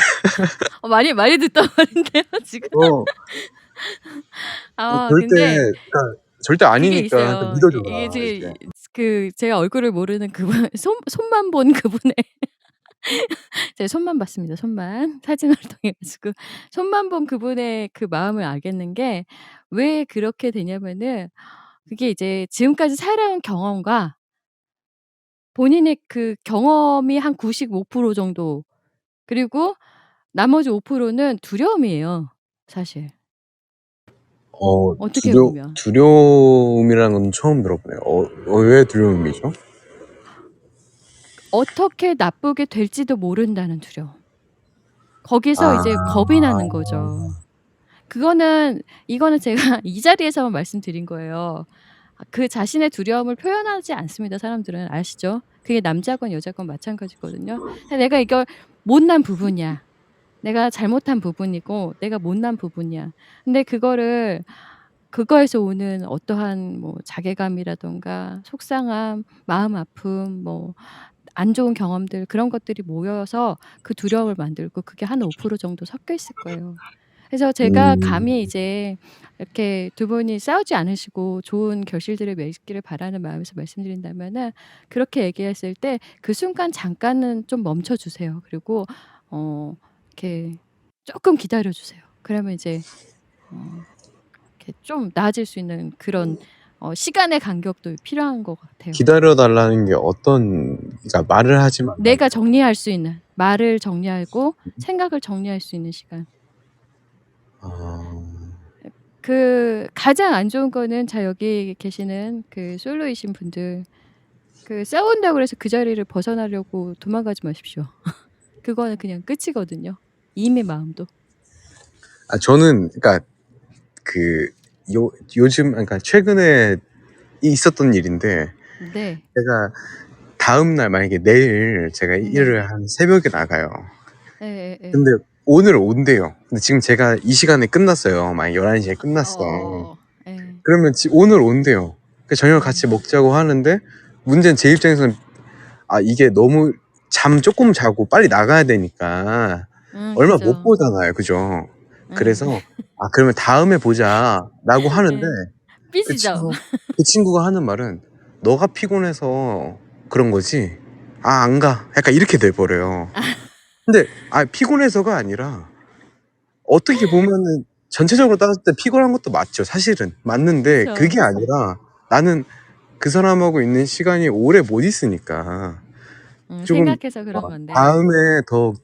A: 많이 듣던 말인데요 지금.
C: 어, 절대,
A: 근데
C: 그러니까 절대
A: 그게
C: 아니니까 좀
A: 있어요. 이게
C: 믿어줘라 이게.
A: 제가 얼굴을 모르는 그분 손만 본 그분의 제가 손만 봤습니다, 손만. 사진을 통해 가지고. 손만 본 그분의 그 마음을 알겠는 게 왜 그렇게 되냐면은 그게 이제 지금까지 살아온 경험과 본인의 그 경험이 한 95% 정도 그리고 나머지 5%는 두려움이에요 사실 어떻게 보면.
C: 두려움이라는 건 처음 들어보네요. 왜 두려움이죠?
A: 어떻게 나쁘게 될지도 모른다는 두려움. 거기서
C: 아,
A: 이제 겁이 나는 거죠. 이거는 제가 이 자리에서만 말씀드린 거예요. 그 자신의 두려움을 표현하지 않습니다 사람들은. 아시죠? 그게 남자건 여자건 마찬가지거든요. 근데 내가 이걸 못난 부분이야. 내가 잘못한 부분이고 내가 못난 부분이야. 근데 그거에서 오는 어떠한 뭐 자괴감이라든가 속상함, 마음 아픔 뭐 안 좋은 경험들 그런 것들이 모여서 그 두려움을 만들고 그게 한 5% 정도 섞여 있을 거예요. 그래서 제가
C: 음,
A: 감히 이제 이렇게 두 분이 싸우지 않으시고 좋은 결실들을 맺기를 바라는 마음에서 말씀드린다면은 그렇게 얘기했을 때 그 순간 잠깐은 좀 멈춰 주세요. 그리고 이렇게 쪼끔 기다려 주세요. 그러면 이제 어 이렇게 좀 나아질 수 있는 그런 시간의 간격도 필요한 것 같아요.
C: 기다려 달라는 게 그러니까 말을 하지 말라는
A: 내가 정리할 수 있는, 말을 정리하고 생각을 정리할 수 있는 시간. 가장 안 좋은 거는 여기 계시는 솔로이신 분들, 싸운다고 그래서 그 자리를 벗어나려고 도망가지 마십시오. 그거는 그냥 끝이거든요. 이미 마음도.
C: 저는 그러니까 요즘 그러니까 최근에 있었던 일인데,
A: 네.
C: 제가 다음 날 만약에 내일 제가 일을 한 새벽에 나가요.
A: 예예예.
C: 근데 오늘 온대요. 근데 지금 제가 이 시간에 끝났어요. 만약 11시에 끝났어.
A: 예.
C: 그러면 오늘 온대요. 저녁을 같이 먹자고 하는데, 문제는 제 입장에서는 이게 너무 잠 조금 자고 빨리 나가야 되니까 얼마 못
A: 그죠.
C: 보잖아요. 그죠? 그래서 그러면 다음에 보자라고 하는데, 그
A: 삐지죠?
C: 친구가 하는 말은 너가 피곤해서 그런 거지. 안 가. 약간 이렇게 돼 버려요. 근데 피곤해서가 아니라, 어떻게 보면은 전체적으로 따졌을 때 피곤한 것도 맞죠. 사실은 맞는데,
A: 그쵸.
C: 그게 아니라 나는 그 사람하고 있는 시간이 오래 못 있으니까 조금
A: 생각해서 그런 건데.
C: 다음에 더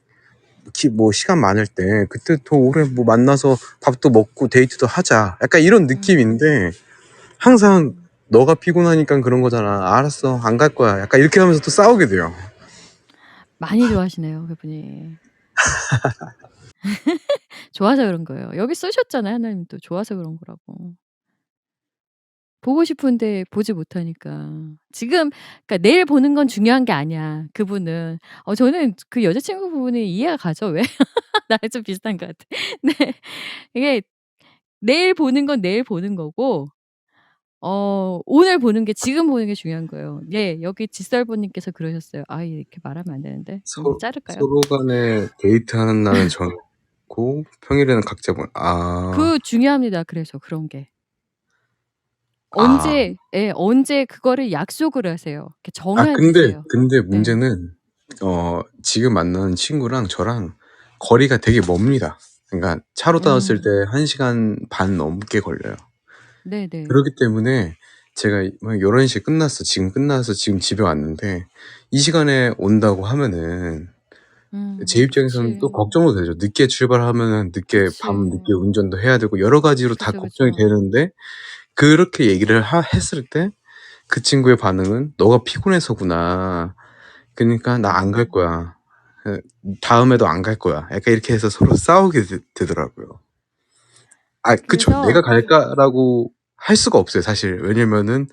C: 시간 많을 때 그때 더 오래 만나서 밥도 먹고 데이트도 하자, 약간 이런 느낌인데, 항상 너가 피곤하니까 그런 거잖아. 알았어, 안 갈 거야. 약간 이렇게 하면서 또 싸우게 돼요.
A: 많이 좋아하시네요, 그분이. 좋아서 그런 거예요. 여기 쓰셨잖아요, 하나님도. 좋아서 그런 거라고. 보고 싶은데 보지 못하니까. 지금 그러니까 내일 보는 건 중요한 게 아니야, 그분은. 저는 그 여자친구 부분이 이해가 가죠, 왜. 나랑 좀 비슷한 것 같아. 네. 이게 내일 보는 건 내일 보는 거고, 오늘 보는 게, 지금 보는 게 중요한 거예요. 예. 여기 지설부님께서 그러셨어요. 이렇게 말하면 안 되는데. 자를까요?
C: 서로 간에 데이트하는 날은 정했고 평일에는 각자
A: 중요합니다, 그래서 그런 게.
C: 아.
A: 언제 그거를 약속을 하세요. 이렇게 정해
C: 근데
A: 두세요. 네.
C: 문제는 지금 만나는 친구랑 저랑 거리가 되게 멉니다. 그러니까 차로 따졌을 때 1시간 반 넘게 걸려요.
A: 네네.
C: 그렇기 때문에 제가 막 11시에 끝났어. 지금 끝나서 지금 집에 왔는데, 이 시간에 온다고 하면은 제 입장에서는 또
A: 그치.
C: 걱정도 되죠. 늦게 출발하면은
A: 그치.
C: 밤 늦게 운전도 해야 되고 여러 가지로 다
A: 그죠,
C: 걱정이
A: 그죠.
C: 되는데, 그렇게 얘기를 했을 때 그 친구의 반응은 "너가 피곤해서구나. 그니까 나 안 갈 거야. 그 다음에도 안 갈 거야." 약간 이렇게 해서 서로 싸우게 되더라고요. 그쵸.
A: 그래서
C: '내가 갈까?'라고 할 수가 없어요, 사실. 왜냐면은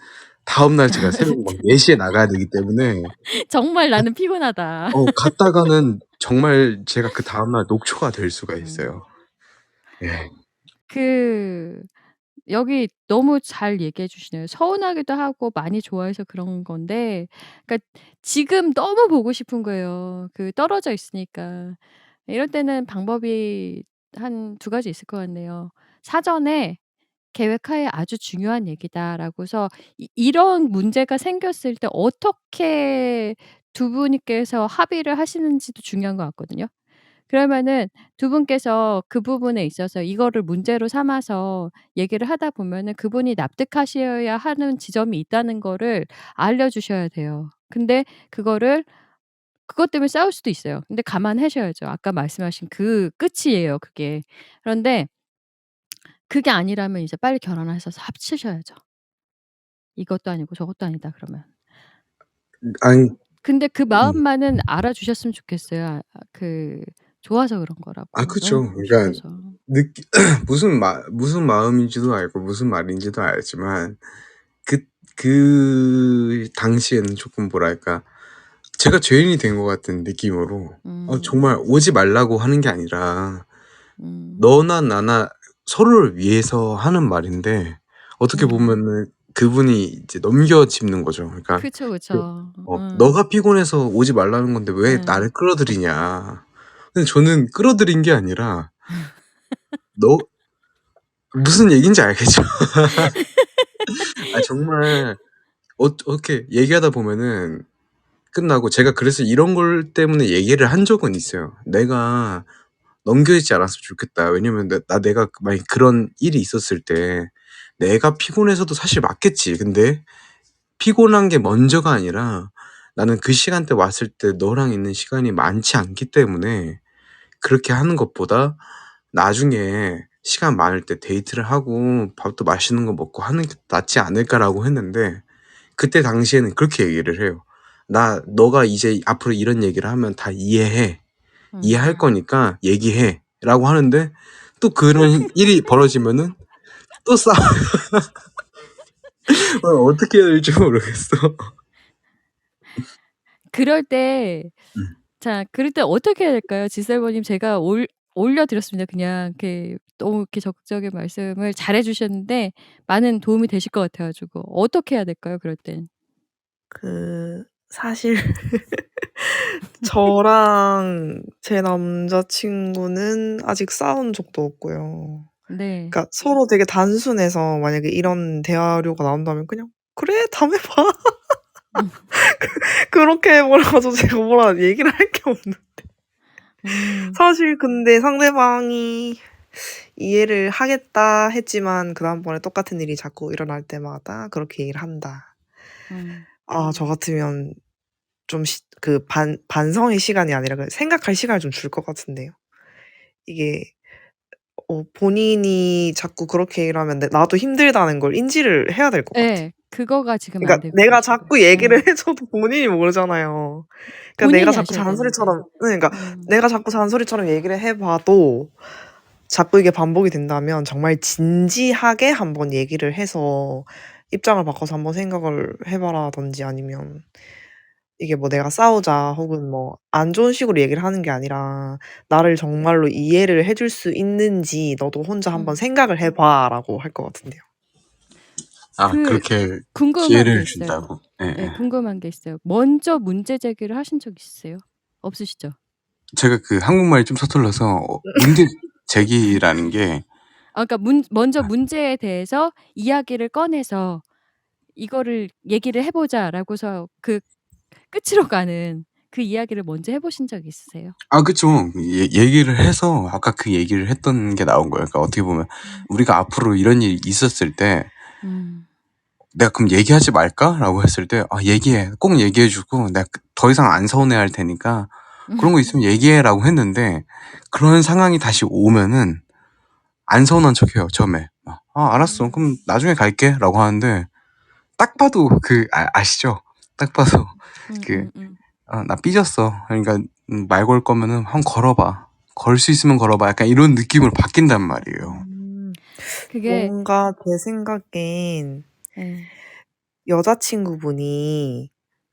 C: 다음 날 제가 새벽 막 4시에 나가야 되기 때문에,
A: 정말 나는 피곤하다.
C: 갔다가는 정말 제가 그다음 날 녹초가 될 수가
A: 음.
C: 있어요. 예.
A: 그 여기 너무 잘 얘기해 주시네요. 서운하기도 하고 많이 좋아해서 그런 건데, 그러니까 지금 너무 보고 싶은 거예요, 떨어져 있으니까. 이럴 때는 방법이 한 두 가지 있을 것 같네요. 사전에 "계획하에 아주 중요한 얘기다."라고서 이런 문제가 생겼을 때 어떻게 두 분께서 합의를 하시는지도 중요한 것 같거든요. 그러면은 두 분께서 그 부분에 있어서 이거를 문제로 삼아서 얘기를 하다 보면은 그분이 납득하셔야 하는 지점이 있다는 거를 알려 주셔야 돼요. 근데 그것 때문에 싸울 수도 있어요. 근데 감안하셔야죠. 아까 말씀하신 끝이에요, 그게. 그런데 그게 아니라면 이제 빨리 결혼하셔서 합치셔야죠. 이것도 아니고 저것도 아니다 그러면.
C: 아니.
A: 근데 그 마음만은 알아주셨으면 좋겠어요. 좋아서 그런 거라고. 너무
C: 그쵸.
A: 보고
C: 그러니까
A: 싶어서.
C: 느끼 무슨 마음인지도 알고 무슨 말인지도 알지만, 그 당시에는 조금 뭐랄까, 제가 죄인이 된 것 같은 느낌으로, 정말 오지 말라고 하는 게 아니라
A: 음.
C: 너나 나나 서로를 위해서 하는 말인데, 어떻게 보면은 그분이 이제 넘겨짚는 거죠. 그러니까
A: 그쵸,
C: 그
A: 그쵸.
C: "너가 피곤해서 오지 말라는 건데 왜 나를 끌어들이냐." 근데 저는 끌어들인 게 아니라, 너 무슨 얘기인지 알겠죠? 정말 어떻게 얘기하다 보면은 끝나고, 제가 그래서 이런 걸 때문에 얘기를 한 적은 있어요. "내가 넘겨지지 않았으면 좋겠다." 왜냐면 내가 만약에 그런 일이 있었을 때 내가 피곤해서도 사실 맞겠지. 근데 피곤한 게 먼저가 아니라 나는 그 시간대 왔을 때 너랑 있는 시간이 많지 않기 때문에 그렇게 하는 것보다 나중에 시간 많을 때 데이트를 하고 밥도 맛있는 거 먹고 하는 게 낫지 않을까라고 했는데 그때 당시에는 그렇게 얘기를 해요. 너가 이제 앞으로 이런 얘기를 하면 다 이해해. 이해할 거니까 얘기해. 라고 하는데 또 그런 일이 벌어지면은 또 싸워. 어떻게 해야 될지 모르겠어.
A: 그럴 때
C: 음.
A: 그럴 때 어떻게 해야 될까요? 지셀버님 제가 올려드렸습니다. 그냥 너무 이렇게 적극적인 말씀을 잘해 주셨는데 많은 도움이 되실 것 같아 가지고 어떻게 해야 될까요? 그럴 땐?
D: 사실 저랑 제 남자친구는 아직 싸운 적도 없고요.
A: 네.
D: 그러니까 서로 되게 단순해서 만약에 이런 대화료가 나온다면 그냥 "그래. 다음에 봐." 그렇게 해 버려 가지고 제가 뭐라 얘기를 할 게 없는데. 사실 근데 상대방이 이해를 하겠다 했지만 그다음번에 똑같은 일이 자꾸 일어날 때마다 그렇게 얘기를 한다. 저 같으면 좀 반성의 시간이 아니라 생각할 시간을 좀 줄 것 같은데요. 이게 본인이 자꾸 그렇게 얘기를 하면 나도 힘들다는 걸 인지를 해야 될 것 같아요.
A: 예. 그거가 지금 안
D: 그러니까
A: 되고
D: 내가
A: 계신 거예요.
D: 자꾸 얘기를 해 줘도 본인이 모르잖아요. 그러니까 내가
A: 본인이
D: 자꾸
A: 아셔야 되는데.
D: 잔소리처럼 그러니까 내가 자꾸 잔소리처럼 얘기를 해 봐도 자꾸 이게 반복이 된다면 정말 진지하게 한번 얘기를 해서 입장을 바꿔서 한번 생각을 해 봐라든지 아니면 이게 뭐 내가 싸우자 혹은 뭐 안 좋은 식으로 얘기를 하는 게 아니라 "나를 정말로 이해를 해줄 수 있는지 너도 혼자 한번 생각을 해 봐."라고 할 것 같은데요.
C: 그렇게
A: 궁금한 게
C: 기회를
A: 있어요.
C: 준다고.
A: 네, 궁금한 게 있어요. 먼저 문제 제기를 하신 적 있으세요? 없으시죠?
C: 제가 한국말이 좀 서툴러서 문제 제기라는 게
A: 그러니까 먼저 문제에 대해서 이야기를 꺼내서 "이거를 얘기를 해 보자."라고서 끝으로 가는 그 이야기를 먼저 해 보신 적 있으세요?
C: 그쵸. 얘기를 해서 아까 그 얘기를 했던 게 나온 거예요. 그러니까 어떻게 보면 우리가 앞으로 이런 일이 있었을 때 내가 그럼 얘기하지 말까?라고 했을 때 얘기해. 꼭 얘기해 주고 내가 더 이상 안 서운해할 테니까 그런 거 있으면 얘기해라고 했는데 그런 상황이 다시 오면은 안 서운한 척해요, 처음에. 알았어. 그럼 나중에 갈게라고 하는데 딱 봐도 아시죠? 딱 봐도 나 삐졌어. 그러니까 말 걸 거면은 한번 걸어봐. 걸 수 있으면 걸어봐. 약간 이런 느낌으로 바뀐단 말이에요.
A: 그게
D: 뭔가 제 생각엔
A: 예.
D: 여자친구분이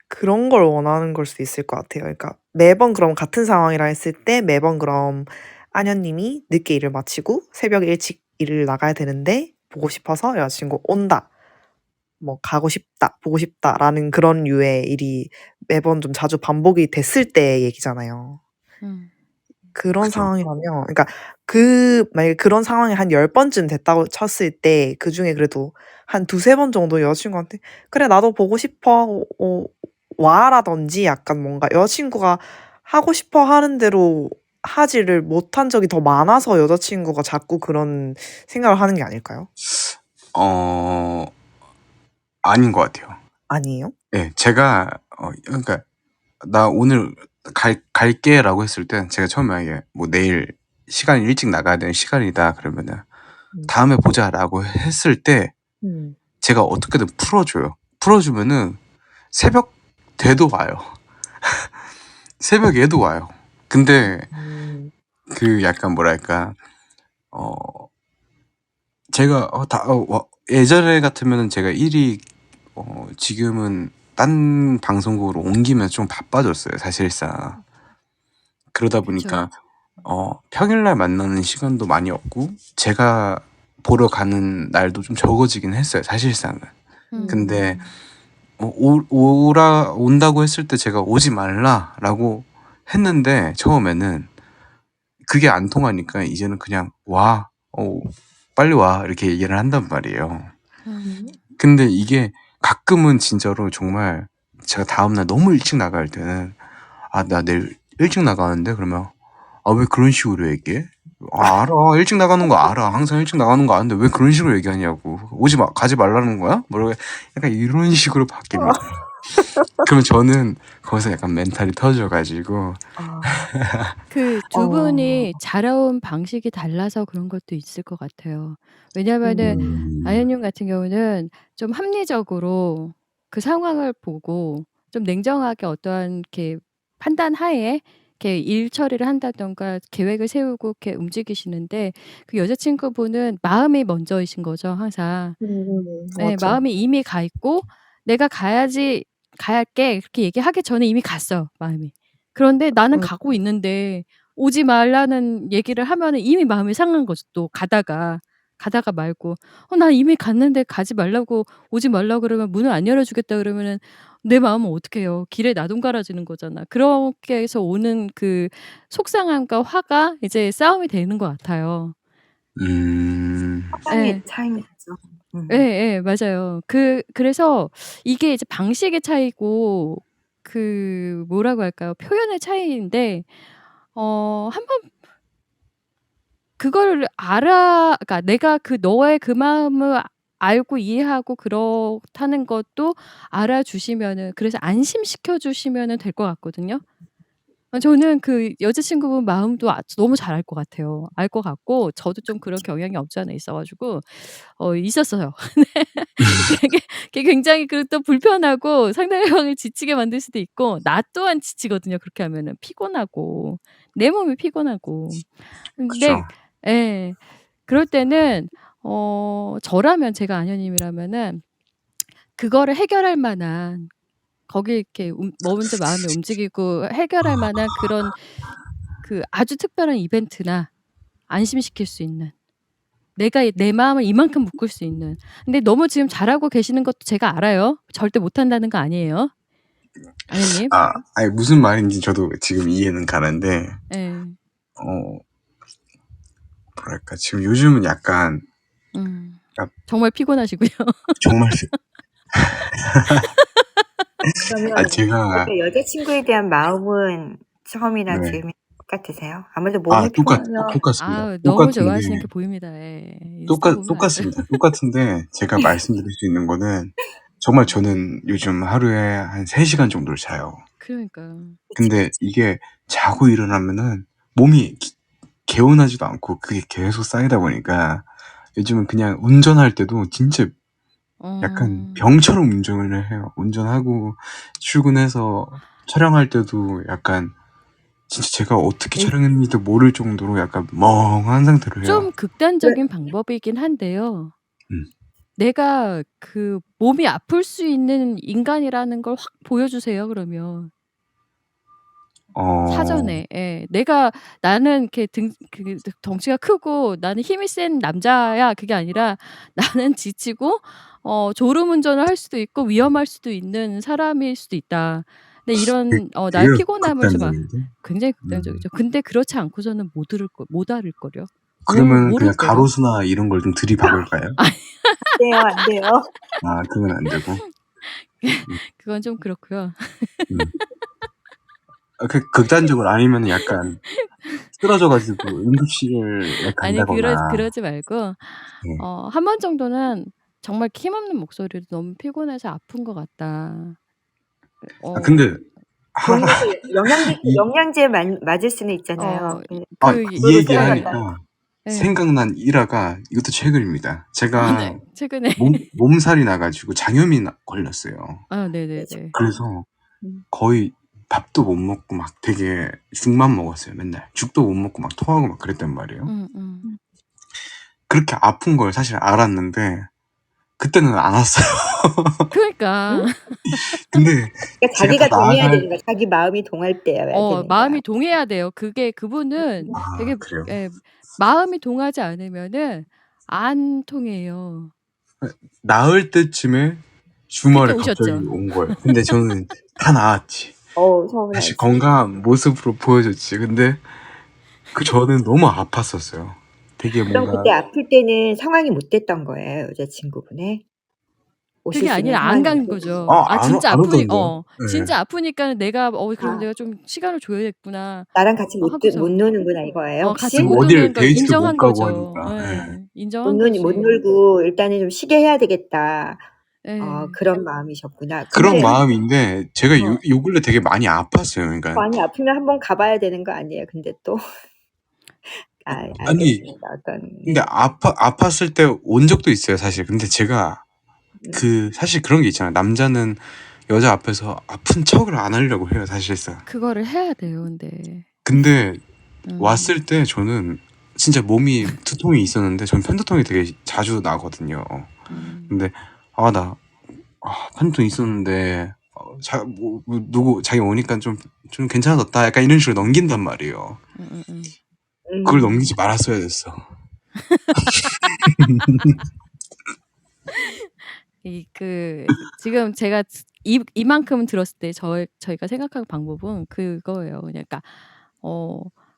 D: 그런 걸 원하는 걸 수도 있을 것 같아요. 그러니까 매번 그럼 같은 상황이라 했을 때 매번 그럼 아녀님이 늦게 일을 마치고 새벽에 일찍 일을 나가야 되는데 보고 싶어서 여자친구 온다. 뭐 가고 싶다. 보고 싶다라는 그런 류의 일이 매번 좀 자주 반복이 됐을 때 얘기잖아요. 그런
C: 그죠.
D: 상황이라면 그러니까 만약에 그런 상황이 한 10 번쯤 됐다고 쳤을 때 그중에 그래도 한 2-3번 정도 여자친구한테 "그래 나도 보고 싶어. 와."라든지 약간 뭔가 여자친구가 하고 싶어 하는 대로 하지를 못한 적이 더 많아서 여자친구가 자꾸 그런 생각을 하는 게 아닐까요?
C: 아닌 것 같아요.
D: 아니에요?
C: 예. 제가 그러니까 "나 오늘 갈게."라고 했을 때 제가 처음에 만약에 뭐 "내일 시간이 일찍 나가야 되는 시간이다." 그러면은 "다음에 보자."라고 했을 때 제가 어떻게든 풀어 줘요. 풀어 주면은 새벽 돼도 와요. 새벽에도 와요. 근데 약간 뭐랄까 제가 예전에 같으면은 제가 일이 지금은 딴 방송국으로 옮기면서 좀 바빠졌어요, 사실상. 그러다
A: 그쵸.
C: 보니까 평일날 만나는 시간도 많이 없고 제가 보러 가는 날도 좀 적어지긴 했어요, 사실상은. 근데 온다고 했을 때 제가 "오지 말라."라고 했는데 처음에는 그게 안 통하니까 이제는 그냥 "와. 빨리 와." 이렇게 얘기를 한단 말이에요. 근데 이게 가끔은 진짜로 정말 제가 다음날 너무 일찍 나갈 때는 "나 내일 일찍 나가는데." 그러면 "왜 그런 식으로 얘기해?" 아, 알아. 일찍 나가는 거 알아. 항상 일찍 나가는 거 아는데 왜 그런 식으로 얘기하냐고. 가지 말라는 거야? 뭐라고 약간 이런 식으로 바뀝니다. 그럼 저는 거기서 약간 멘탈이 터져가지고
D: 아.
A: 그 두
D: 어.
A: 분이 자라온 방식이 달라서 그런 것도 있을 것 같아요. 왜냐하면은 아연님 같은 경우는 좀 합리적으로 그 상황을 보고 좀 냉정하게 어떠한 이렇게 판단하에 이렇게 일 처리를 한다든가 계획을 세우고 이렇게 움직이시는데 그 여자친구분은 마음이 먼저이신 거죠, 항상. 예,
D: 맞죠.
A: 마음이 이미 가 있고 '내가 가야지. 갈게.' 그렇게 얘기하기 전에 이미 갔어, 마음이. 그런데 나는 가고 있는데 오지 말라는 얘기를 하면은 이미 마음이 상한 거죠, 또 가다가. 가다가 말고. 나 이미 갔는데 가지 말라고 오지 말라고 그러면 문을 안 열어 주겠다 그러면은 내 마음은 어떡해요. 길에 나동갈아지는 거잖아. 그렇게 해서 오는 그 속상함과 화가 이제 싸움이 되는 것 같아요.
E: 사랑의
A: 예.
E: 차이겠죠.
A: 예예. 맞아요. 그래서 이게 이제 방식의 차이고 그 뭐라고 할까요? 표현의 차이인데 한번 그거를 그러니까 내가 그 너의 그 마음을 알고 이해하고 그렇다는 것도 알아주시면은, 그래서 안심시켜 주시면은 될 것 같거든요. 저는 그 여자친구분 마음도 너무 잘 알 것 같아요. 알 것 같고 저도 좀 그런 경향이 없지 않아 있어 가지고 있었어요. 네. 그게 굉장히 그리고 또 불편하고 상대방을 지치게 만들 수도 있고 나 또한 지치거든요, 그렇게 하면은. 피곤하고 내 몸이 피곤하고.
C: 그쵸.
A: 근데 예. 그럴 때는 저라면, 제가 아녀님이라면은 그거를 해결할 만한, 거기 이렇게 먼저 마음이 움직이고 해결할 만한 그런 그 아주 특별한 이벤트나 안심시킬 수 있는, 내가 내 마음을 이만큼 묶을 수 있는. 근데 너무 지금 잘하고 계시는 것도 제가 알아요. 절대 못한다는 거 아니에요. 아연님.
C: 아니 무슨 말인지 저도 지금 이해는 가는데
A: 예.
C: 어 뭐랄까 지금 요즘은 약간
A: 정말 피곤하시고요.
C: 정말
E: 그러면
C: 제가
E: 여자친구에 대한 마음은 처음이랑
C: 네.
E: 지금이 똑같으세요? 아무래도 몸이 피곤하면
C: 똑같습니다.
A: 너무
C: 똑같은데
A: 좋아하시는 게 보입니다. 예. 인스타 보면 알아요.
C: 똑같습니다. 똑같은데 제가 말씀드릴 수 있는 거는 정말 저는 요즘 하루에 한 3시간 정도를 자요.
A: 그러니까요.
C: 근데 이게 자고 일어나면은 몸이 개운하지도 않고 그게 계속 쌓이다 보니까 요즘은 그냥 운전할 때도 진짜 약간 병처럼 운전을 해요. 운전하고 출근해서 촬영할 때도 약간 진짜 제가 어떻게 촬영했는지도 모를 정도로 약간 멍한 상태로 해요.
A: 좀 극단적인 방법이긴 한데요.
C: 음.
A: 내가 그 몸이 아플 수 있는 인간이라는 걸 확 보여주세요, 그러면. 사전에. 예. 나는 이렇게 덩치가 크고 나는 힘이 센 남자야, 그게 아니라 나는 지치고 졸음 운전을 할 수도 있고 위험할 수도 있는 사람일 수도 있다. 근데 이런 나의
C: 되게
A: 피곤함을 좀
C: 극단적인데?
A: 굉장히 극단적이죠. 근데 그렇지 않고서는 못 알을 걸요.
C: 그러면
A: 모를
C: 그냥
A: 걸요.
C: 가로수나 이런 걸 좀 들이박을까요?
E: 안 돼요.
C: 그건 안 되고.
A: 그건 좀 그렇고요.
C: 음. 극단적으로 아니면 약간 쓰러져 가지고 응급실에
A: 아니
C: 간다거나.
A: 그러지 말고
C: 네.
A: 한 번 정도는 정말 힘없는 목소리로 "너무 피곤해서 아픈 것 같다."
C: 근데
E: 병원에서
C: 이
E: 영양제 맞을 수는 있잖아요.
C: 이
E: 그거로 쓰러졌다.
C: 얘기하니까
A: 예.
C: 생각난 일화가 이것도 최근입니다. 제가
A: 네. 최근에.
C: 몸살이 나 가지고 장염이 걸렸어요.
A: 네네네.
C: 그래서 거의 밥도 못 먹고 막 되게 죽만 먹었어요, 맨날. 죽도 못 먹고 막 토하고 막 그랬단 말이에요. 그렇게 아픈 걸 사실 알았는데 그때는 안 왔어요.
A: 그러니까.
C: 근데
E: 그러니까
C: 제가 다
E: 자기가 동의해야
C: 나아갈
E: 되는 거야. 자기 마음이 동할 때여야 되는 거야.
A: 마음이 동해야 돼요. 그분은 되게
C: 그래요?
A: 마음이 동하지 않으면은 안 통해요.
C: 나을 때쯤에
A: 그때
C: 주말에 갑자기
A: 오셨죠.
C: 온 거예요. 근데 저는 다 나았지. 다시
E: 서운하지.
C: 건강한 모습으로 보여줬지. 근데 저는 너무 아팠었어요. 되게
E: 그럼
C: 뭔가
E: 그때 아플 때는 상황이 못 됐던 거예요, 여자친구분의? 오실
A: 그게
E: 수 있는
A: 아니라 안
E: 상황이
A: 간
E: 아니거든요.
A: 거죠. 진짜
C: 안
A: 아프니
C: 오던데요.
A: 진짜
C: 네.
A: 아프니까는 내가 그럼
E: 아.
A: 내가 좀 시간을 줘야겠구나
E: 나랑 같이 못
A: 하고서
E: 노는구나 이거예요
A: 같이
E: 혹시?
A: 못
C: 어딜
A: 노는 걸
C: 데이트를 못
A: 인정한
C: 가고
A: 거죠.
C: 하니까. 예.
A: 예.
E: 못
A: 인정한 거지.
E: 놀고 '일단은 좀 쉬게 해야 되겠다.'
A: 예.
E: 그런 마음이셨구나.
C: 그런
E: 근데
C: 마음인데 제가
E: 어.
C: 요 근래 되게 많이 아팠어요. 그러니까
E: 많이 아프면 한번 가 봐야 되는 거 아니에요 근데 또.
C: 아니
E: 알겠습니다. 어떤
C: 근데
E: 네.
C: 아팠을 때 온 적도 있어요, 사실. 근데 제가
E: 음.
C: 사실 그런 게 있잖아요. 남자는 여자 앞에서 아픈 척을 안 하려고 해요, 사실상.
A: 그거를 해야 돼요, 근데.
C: 근데 왔을 때 저는 진짜 몸이 두통이 있었는데 전 편두통이 되게 자주 나거든요. 근데 나 편두통 있었는데 누구 자기 오니까 좀 괜찮아졌다. 약간 이런 식으로 넘긴단 말이에요. 그걸 넘기지 말았어야 됐어.
A: 지금 제가 이만큼 들었을 때 저희가 생각하는 방법은 그거예요. 그러니까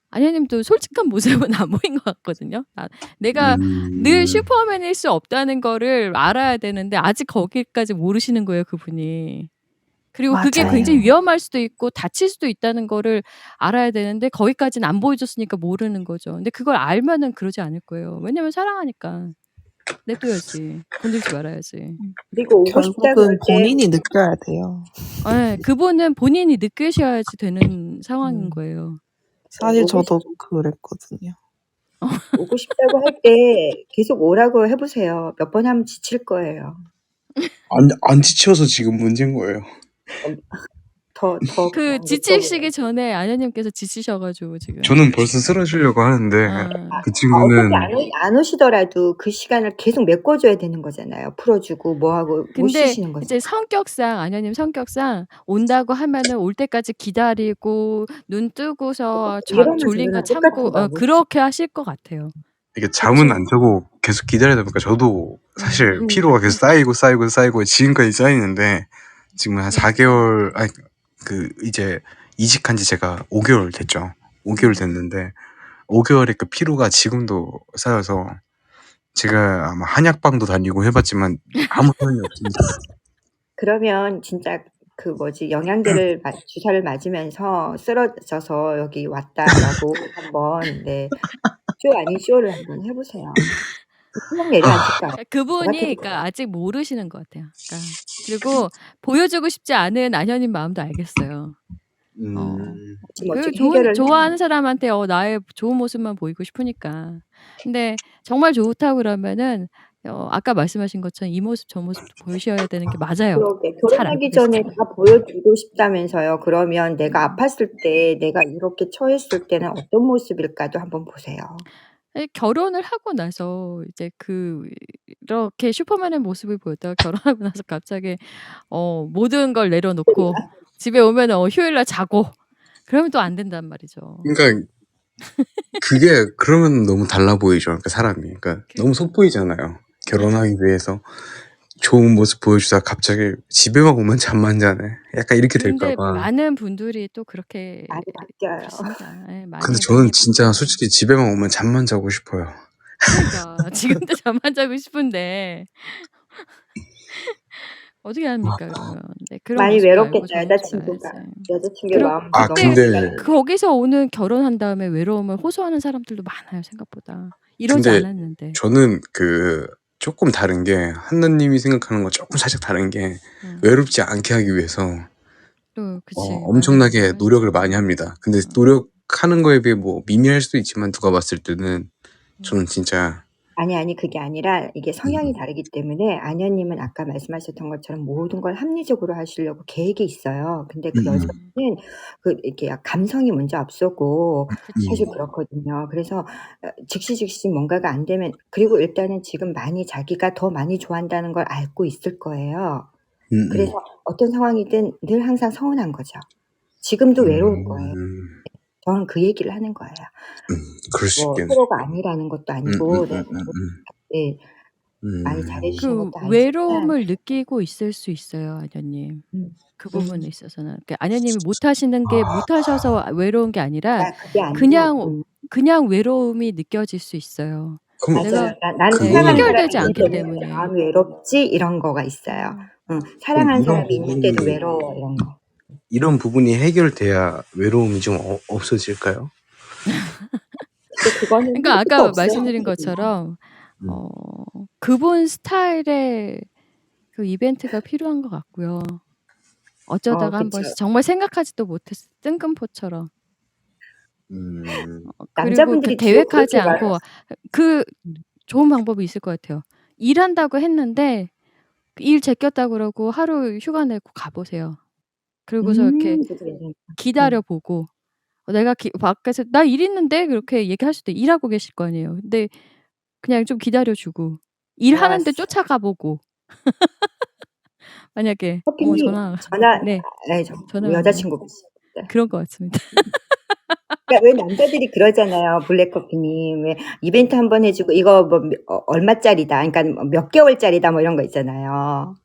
A: 안현님도 솔직한 모습은 안 보인 것 같거든요. 내가 늘 슈퍼맨일 수 없다는 거를 알아야 되는데 아직 거기까지 모르시는 거예요, 그분이. 그리고 그게 굉장히
E: 맞아요.
A: 위험할 수도 있고 다칠 수도 있다는 거를 알아야 되는데 거기까지는 안 보여줬으니까 모르는 거죠. 근데 그걸 알면은 그러지 않을 거예요. 왜냐면 사랑하니까. 냅둬야지. 건들지 말아야지.
E: 그리고 오고 싶다 그럴
D: 결국은
E: 때
D: 본인이 느껴야 돼요.
A: 예. 그분은 본인이 느끼셔야지 되는 상황인 거예요.
D: 사실
E: 오고
D: 저도 그랬거든요.
E: 오고 싶다고 할 때 계속 오라고 해 보세요. 몇 번 하면 지칠 거예요.
C: 안 지쳐서 지금 문제인 거예요.
E: 더 그냥
A: 지치시기 전에 안현님께서 지치셔 가지고 지금.
C: 저는 벌써 쓰러지려고 하는데 그 친구는
E: 어차피 안 오시더라도 그 시간을 계속 메꿔 줘야 되는 거잖아요. 풀어 주고 뭐 하고 못
A: 근데
E: 쉬시는
A: 이제
E: 거잖아요.
A: 안현님 성격상 온다고 하면은 올 때까지 기다리고 눈 뜨고서
E: 일어난
A: 졸린 거
E: 저녁이랑
A: 참고
E: 똑같은 거
A: 그렇게 하실 것 같아요.
C: 이게 잠은 안 자고 계속 기다리다 보니까 저도 사실 피로가 계속 쌓이고 지금까지 쌓이는데 지금 한 4개월 이제 이직한 지 제가 5개월 됐죠. 5개월 됐는데 5개월의 그 피로가 지금도 쌓여서 제가 아마 한약방도 다니고 해봤지만 아무 소용이 없습니다.
E: 그러면 진짜 영양제를 주사를 맞으면서 쓰러져서 여기 왔다라고 한번 쇼 아닌 쇼를 한번 해 보세요. 그냥 내려앉을 거예요.
A: 그분이 아직 모르시는 것 같아요. 그리고 보여주고 싶지 않은 안현님 마음도 알겠어요.
E: 지금 어떻게 해결을
A: 좋아하는 사람한테 나의 좋은 모습만 보이고 싶으니까. 근데 정말 좋다고 그러면은 아까 말씀하신 것처럼 이 모습 저 모습도 보이셔야 되는 게 맞아요.
E: 그러게
A: 잘 알고
E: 결혼하기 전에
A: 계시잖아요.
E: 다 보여주고 싶다면서요. 그러면 내가 아팠을 때 내가 이렇게 처했을 때는 어떤 모습일까도 한번 보세요.
A: 결혼을 하고 나서 이제 이렇게 슈퍼맨의 모습을 보였다가 결혼하고 나서 갑자기 모든 걸 내려놓고 집에 오면은 휴일 날 자고 그러면 또 안 된단 말이죠.
C: 그러니까 그게 그러면 너무 달라 보이죠. 그러니까 사람이. 그러니까 너무 속보이잖아요. 결혼하기 위해서 좋은 모습 보여주다가 갑자기 집에만 오면 잠만 자네. 약간 이렇게 될까
A: 근데
C: 봐.
A: 많은 분들이 또 그렇게
E: 많이 바뀌어요.
A: 그렇습니다. 예,
C: 근데
A: 많이
C: 저는 진짜
A: 바뀌고.
C: 솔직히 집에만 오면 잠만 자고 싶어요.
A: 그러니까 지금도 잠만 자고 싶은데 어떻게 합니까 그러면. 네, 그런
E: 많이
A: 모습도 알고
E: 외롭겠다
A: 젊을 줄 알아야지.
E: 여자친구의 마음도 너무
C: 근데
A: 거기서 오는 결혼한 다음에 외로움을 호소하는 사람들도 많아요 생각보다. 이러지
C: 근데
A: 않았는데.
C: 저는 조금 다른 게 한나님이 생각하는 거 조금 살짝 다른 게 외롭지 않게 하기 위해서
A: 그치.
C: 엄청나게 노력을 많이 합니다. 근데 노력하는 거에 비해 뭐 미미할 수도 있지만 누가 봤을 때는 저는 진짜
E: 아니 그게 아니라 이게 성향이 다르기 때문에 안현님은 아까 말씀하셨던 것처럼 모든 걸 합리적으로 하시려고 계획이 있어요. 근데 그 여자는 이렇게 감성이 먼저 앞서고 사실 그렇거든요. 그래서 즉시 뭔가가 안 되면 그리고 일단은 지금 많이 자기가 더 많이 좋아한다는 걸 알고 있을 거예요. 그래서 어떤 상황이든 늘 항상 서운한 거죠. 지금도 외로울 거예요. 저는 그 얘기를 하는 거예요.
C: 그럴 수 있겠네.
E: 서로가 아니라는 것도 아니고 많이 잘해주신 것도 아니지만
A: 외로움을 느끼고 있을 수 있어요, 안현님. 그 부분에 있어서는. 그러니까 안현님이 못하셔서 외로운 게 아니라
E: 그게 아니라
A: 그냥 외로움이 느껴질 수 있어요.
C: 그럼
E: 맞아요.
A: 내가
E: 나는 사랑하는
C: 그거는
E: 사람이
A: 해결되지
E: 있기
A: 않기
C: 네.
E: 때문에
A: 때문에.
E: 마음이 외롭지 이런 거가 있어요.
C: 그럼
E: 사랑하는 사람이 있는데도 외로워 이런 거.
C: 이런 부분이 해결돼야 외로움이 좀 없어질까요?
E: 근데 그거는
A: 그러니까
E: 할 수가
A: 아까
E: 없어요.
A: 말씀드린 것처럼
C: 음.
A: 그분 스타일의 그 이벤트가 필요한 것 같고요. 어쩌다가 한
E: 그쵸.
A: 번씩 정말 생각하지도 못했을 뜬금포처럼.
C: 음.
A: 그리고 그
E: 남자분들이 주로
A: 계획하지
E: 그렇게
A: 않고 그 좋은 방법이 있을 것 같아요. 일한다고 했는데 일 제꼈다 그러고 하루 휴가 내고 가 보세요. 그러고서 이렇게
E: 그것도 괜찮다.
A: 기다려 보고 내가 밖에서 "나 일 있는데." 그렇게 얘기할 수도 일하고 계실 거 아니에요. 근데 그냥 좀 기다려 주고 일하는데
E: 알았어.
A: 쫓아가 보고 만약에
E: 커피님
A: 전화
E: 전화
A: 네. 전화 오면
E: 여자친구 있어요.
A: 그런 것 같습니다.
E: 그러니까 왜 남자들이 그러잖아요. 블랙커피님. 왜 이벤트 한 번 해 주고 이거 뭐 얼마짜리다. 그러니까 뭐 몇 개월짜리다 뭐 이런 거 있잖아요.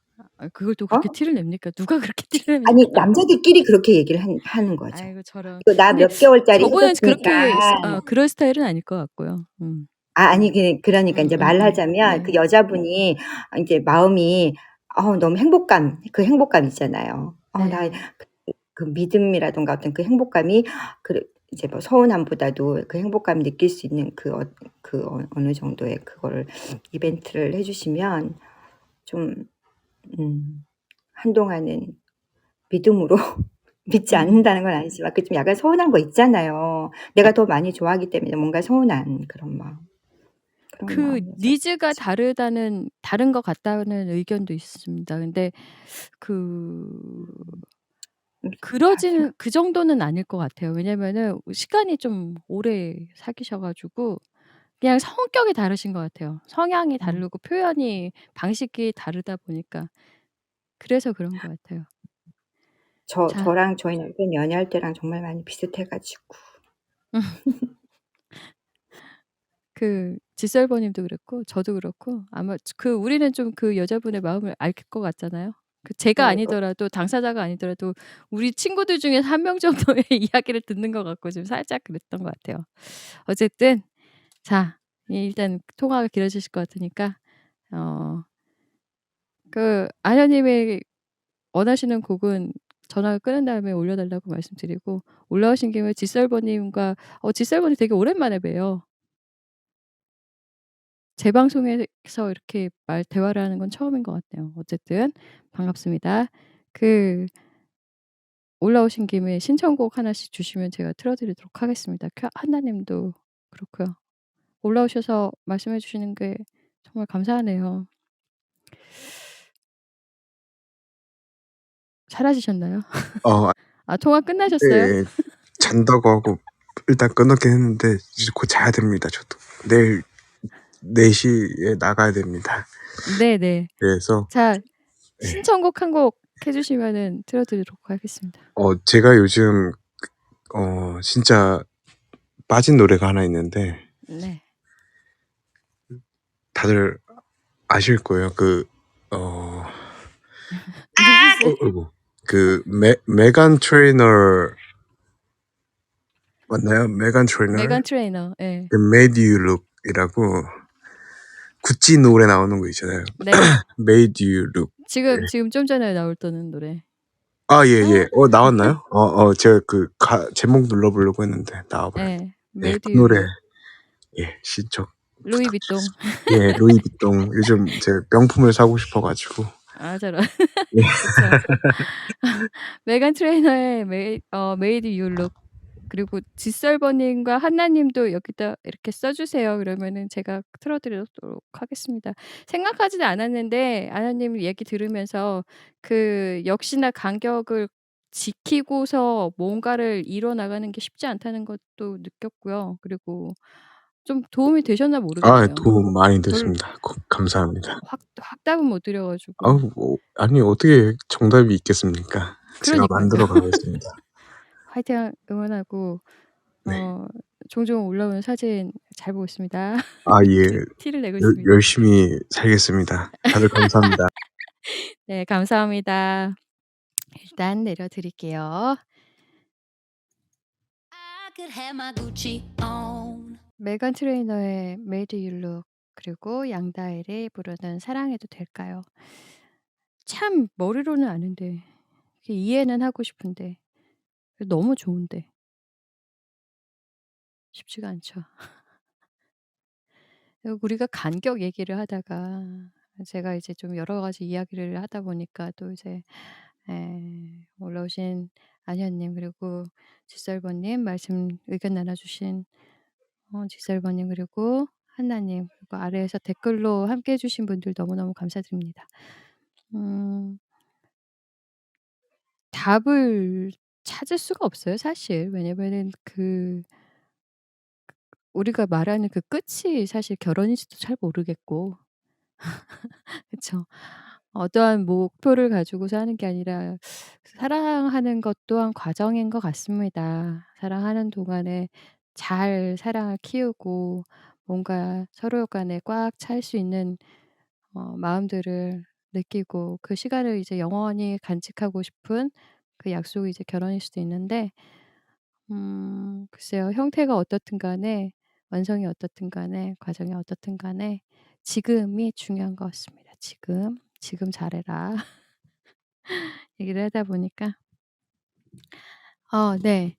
A: 그걸 또
E: 어?
A: 그렇게 티를 냅니까? 누가 그렇게 티를 냅니까?
E: 아니 남자들끼리 그렇게 얘기를 하는 거죠.
A: 아이고 저런.
E: 이거 나
A: 근데
E: 몇 개월짜리 해
A: 저분은
E: 줬으니까.
A: 그렇게 그럴 스타일은 아닐 것 같고요.
E: 아니 그러니까 인제 말하자면 그
A: 네.
E: 여자분이 인제 마음이 너무 그 행복감 있잖아요. 나
A: 네.
E: 그 믿음이라든가 어떤 그 행복감이 이제 뭐 서운함보다도 그 행복감을 느낄 수 있는 어느 정도의 그거를 이벤트를 해 주시면 좀 한동안은 믿음으로 믿지
A: 음.
E: 않는다는 건 아니지만 그 좀 약간 서운한 거 있잖아요. 내가 더 많이 좋아하기 때문에 뭔가 서운한 그런 마음. 그런
A: 그
E: 마음이어서
A: 니즈가 다른 것 같다는 의견도 있습니다. 근데 그
E: 다 생각
A: 그 정도는 아닐 것 같아요. 왜냐면은 시간이 좀 오래 사귀셔 가지고 그냥 성격이 다르신 것 같아요. 성향이 다르고 표현이 방식이 다르다 보니까 그래서 그런 것 같아요. 자.
E: 저랑 저희 남편 연애할 때랑 정말 많이 비슷해 가지고.
A: 지설버 님도 그랬고 저도 그렇고 아마 우리는 좀 그 여자분의 마음을 알 것 같잖아요. 제가
E: 네.
A: 아니더라도 당사자가 아니더라도 우리 친구들 중에서 한 명 정도의 이야기를 듣는 것 같고 좀 살짝 그랬던 것 같아요. 어쨌든 자 일단 통화가 길어지실 것 같으니까 어 아녀 님의 원하시는 곡은 전화를 끊은 다음에 올려 달라고 말씀드리고 올라오신 김에 지설버 님과 지설버 님 되게 오랜만에 봬요. 제 방송에서 이렇게 대화를 하는 건 처음인 것 같네요. 어쨌든 반갑습니다. 그 올라오신 김에 신청곡 하나씩 주시면 제가 틀어 드리도록 하겠습니다. 한나 님도 그렇고요. 올라오셔서 말씀해 주시는 게 정말 감사하네요. 사라지셨나요?
C: 어
A: 통화 끝나셨어요?
C: 네. 잔다고 하고 일단 끊었긴 했는데 이제 곧 자야 됩니다, 저도. 내일 4시에 나가야 됩니다.
A: 네네.
C: 그래서
A: 자
C: 예.
A: 신청곡 한 곡 해 주시면은 틀어 드리도록 하겠습니다.
C: 제가 요즘 진짜 빠진 노래가 하나 있는데
A: 네.
C: 다들 아실 거예요.
A: 누구세요?
C: 어이구. 메간 트레이너 맞나요? 메간 트레이너?
A: 메간 트레이너. 예.
C: Made You Look이라고 구찌 노래 나오는 거 있잖아요.
A: 네.
C: Made You Look.
A: 지금 좀 전에 나왔던 노래.
C: 예예. 나왔나요? 제가 제목 눌러보려고 했는데 나와버렸네.
A: 예.
C: 예,
A: Made
C: 그
A: You
C: 노래
A: Look.
C: 신청
A: 루이비통.
C: 예, 루이비통 요즘 제가 명품을 사고 싶어가지고.
A: 저런.
C: 예.
A: 그쵸. 메간 트레이너의 Made You Look 그리고 지설버 님과 한나 님도 여기다 이렇게 써 주세요. 그러면은 제가 틀어 드리도록 하겠습니다. 생각하지는 않았는데 아나 님 얘기 들으면서 역시나 간격을 지키고서 뭔가를 이뤄 나가는 게 쉽지 않다는 것도 느꼈고요. 그리고 좀 도움이 되셨나 모르겠네요.
C: 도움 많이
A: 별
C: 됐습니다. 감사합니다.
A: 확답은 못 드려 가지고.
C: 아니 어떻게 정답이 있겠습니까? 제가
A: 그러니깐요.
C: 만들어 가겠습니다.
A: 화이팅 응원하고
C: 네.
A: 종종 올라오는 사진 잘 보고 있습니다.
C: 예.
A: 티를 내고 있습니다.
C: 열심히 살겠습니다. 다들 감사합니다.
A: 네 감사합니다. 일단 내려 드릴게요.
F: I could have my Gucci on.
A: 메간 트레이너의 Made You Look 그리고 양다일이 부르는 사랑해도 될까요? 참 머리로는 아는데 이게 이해는 하고 싶은데 너무 좋은데 쉽지가 않죠. 우리가 간격 얘기를 하다가 제가 이제 좀 여러 가지 이야기를 하다 보니까 또 이제 올라오신 안현님 그리고 지설버님 말씀 의견 나눠주신 지설버님 그리고 한나님 그리고 아래에서 댓글로 함께 해주신 분들 너무너무 감사드립니다. 음, 답을 찾을 수가 없어요, 사실. 왜냐면은 우리가 말하는 그 끝이 사실 결혼인지도 잘 모르겠고, 그쵸. 어떠한 목표를 가지고서 하는 게 아니라 사랑하는 것 또한 과정인 것 같습니다. 사랑하는 동안에 잘 사랑을 키우고 뭔가 서로 간에 꽉 찰 수 있는 마음들을 느끼고 그 시간을 이제 영원히 간직하고 싶은 그 약속이 이제 결혼일 수도 있는데 글쎄요. 형태가 어떻든 간에 완성이 어떻든 간에 과정이 어떻든 간에 지금이 중요한 것 같습니다. 지금, 지금 잘해라. 얘기를 하다 보니까 네.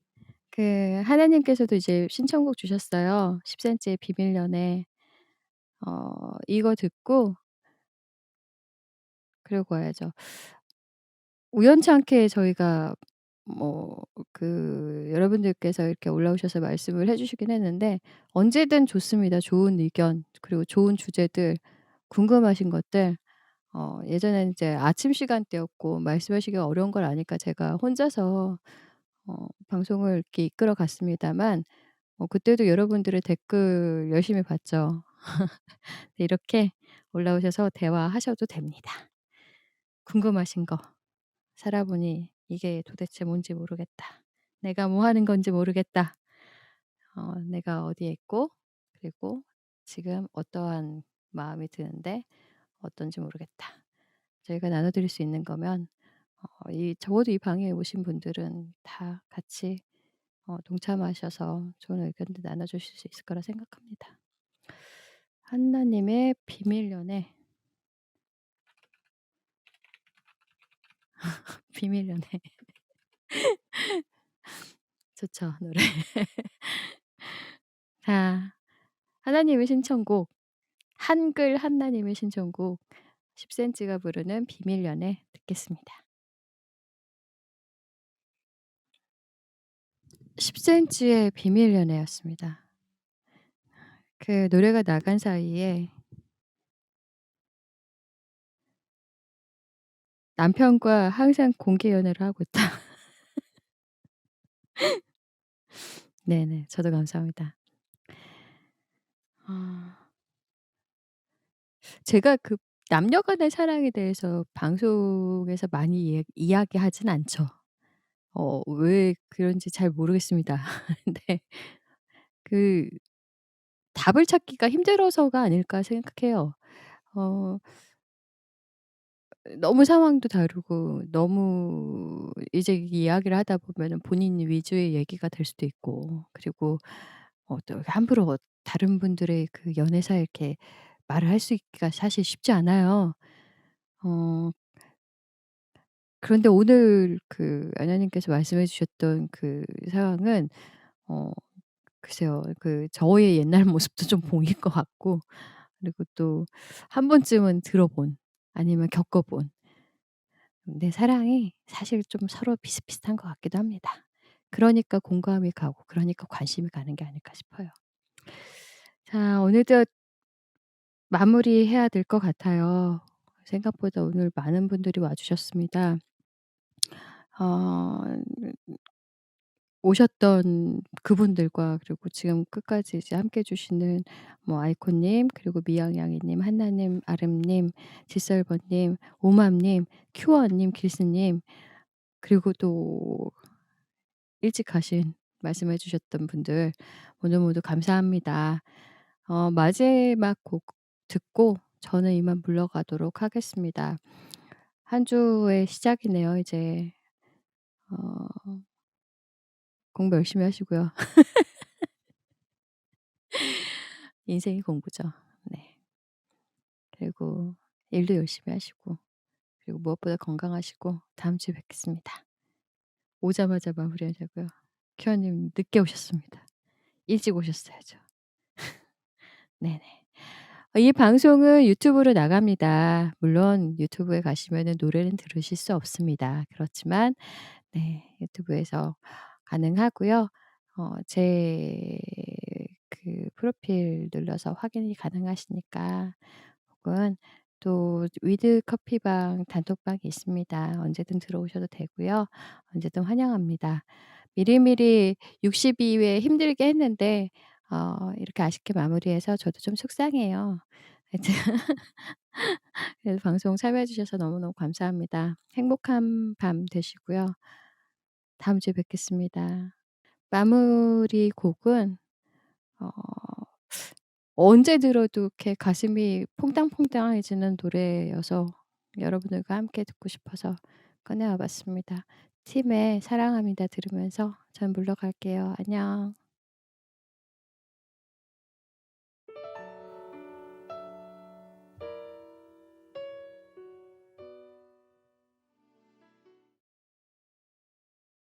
A: 하나님께서도 이제 신청곡 주셨어요. 10 센치의 비밀 연애. 이거 듣고 그러고 와야죠. 우연치 않게 저희가 뭐 여러분들께서 이렇게 올라오셔서 말씀을 해 주시긴 했는데 언제든 좋습니다. 좋은 의견 그리고 좋은 주제들 궁금하신 것들 예전에는 이제 아침 시간대였고 말씀하시기가 어려운 걸 아니까 제가 혼자서 방송을 이렇게 이끌어 갔습니다만 그때도 여러분들의 댓글 열심히 봤죠. 이렇게 올라오셔서 대화하셔도 됩니다. 궁금하신 거 살아보니 이게 도대체 뭔지 모르겠다. 내가 뭐 하는 건지 모르겠다. 내가 어디에 있고 그리고 지금 어떠한 마음이 드는데 어떤지 모르겠다. 저희가 나눠 드릴 수 있는 거면 적어도 이 방에 오신 분들은 다 같이 동참하셔서 좋은 의견들 나눠 주실 수 있을 거라 생각합니다. 한나님의 비밀 연애. 비밀 연애. 좋죠, 노래. 자, 하나님의 신청곡 한글 한나님의 신청곡 10 센치가 부르는 비밀 연애 듣겠습니다. 10 센치의 비밀 연애였습니다. 그 노래가 나간 사이에 남편과 항상 공개 연애를 하고 있다. 네네. 저도 감사합니다. 아 제가 남녀 간의 사랑에 대해서 방송에서 많이 이야기하진 않죠. 왜 그런지 잘 모르겠습니다. 근데 그 답을 찾기가 힘들어서가 아닐까 생각해요. 어 너무 상황도 다르고 너무 이제 이야기를 하다 보면은 본인 위주의 얘기가 될 수도 있고 그리고 또 함부로 다른 분들의 그 연애사 이렇게 말을 할 수 있기가 사실 쉽지 않아요. 어 그런데 오늘 아내님께서 말씀해 주셨던 그 상황은 어 글쎄요. 저의 옛날 모습도 좀 보일 것 같고 그리고 또 한 번쯤은 들어본 아니면 겪어본 내 사랑이 사실 좀 서로 비슷비슷한 것 같기도 합니다. 그러니까 공감이 가고 그러니까 관심이 가는 게 아닐까 싶어요. 자 오늘도 마무리해야 될 것 같아요. 생각보다 오늘 많은 분들이 와 주셨습니다. 어 오셨던 그분들과 그리고 지금 끝까지 이제 함께 해 주시는 뭐 아이콘 님 그리고 미양양이 님, 한나 님, 아름 님, 지설버 님, 오맘 님, 큐어 님, 길스 님 그리고 또 일찍 가신 말씀해 주셨던 분들 모두 모두 감사합니다. 마지막 곡 듣고 저는 이만 물러가도록 하겠습니다. 한 주의 시작이네요 이제. 공부 열심히 하시고요. 인생이 공부죠. 네. 그리고 일도 열심히 하시고 그리고 무엇보다 건강하시고 다음 주에 뵙겠습니다. 오자마자 마무리하자고요. 큐어님 늦게 오셨습니다. 일찍 오셨어야죠. 네네. 이 방송은 유튜브로 나갑니다. 물론 유튜브에 가시면은 노래는 들으실 수 없습니다. 그렇지만 네 유튜브에서 가능하고요. 제 그 프로필 눌러서 확인이 가능하시니까 혹은 또 위드 커피방 단톡방이 있습니다. 언제든 들어오셔도 되고요. 언제든 환영합니다. 미리미리 62회 힘들게 했는데 이렇게 아쉽게 마무리해서 저도 좀 속상해요. 하여튼 그래도 방송 참여해 주셔서 너무너무 감사합니다. 행복한 밤 되시고요. 다음 주에 뵙겠습니다. 마무리 곡은 어 언제 들어도 이렇게 가슴이 퐁당퐁당해지는 노래여서 여러분들과 함께 듣고 싶어서 꺼내 와 봤습니다. 팀의 사랑합니다 들으면서 전 물러갈게요. 안녕.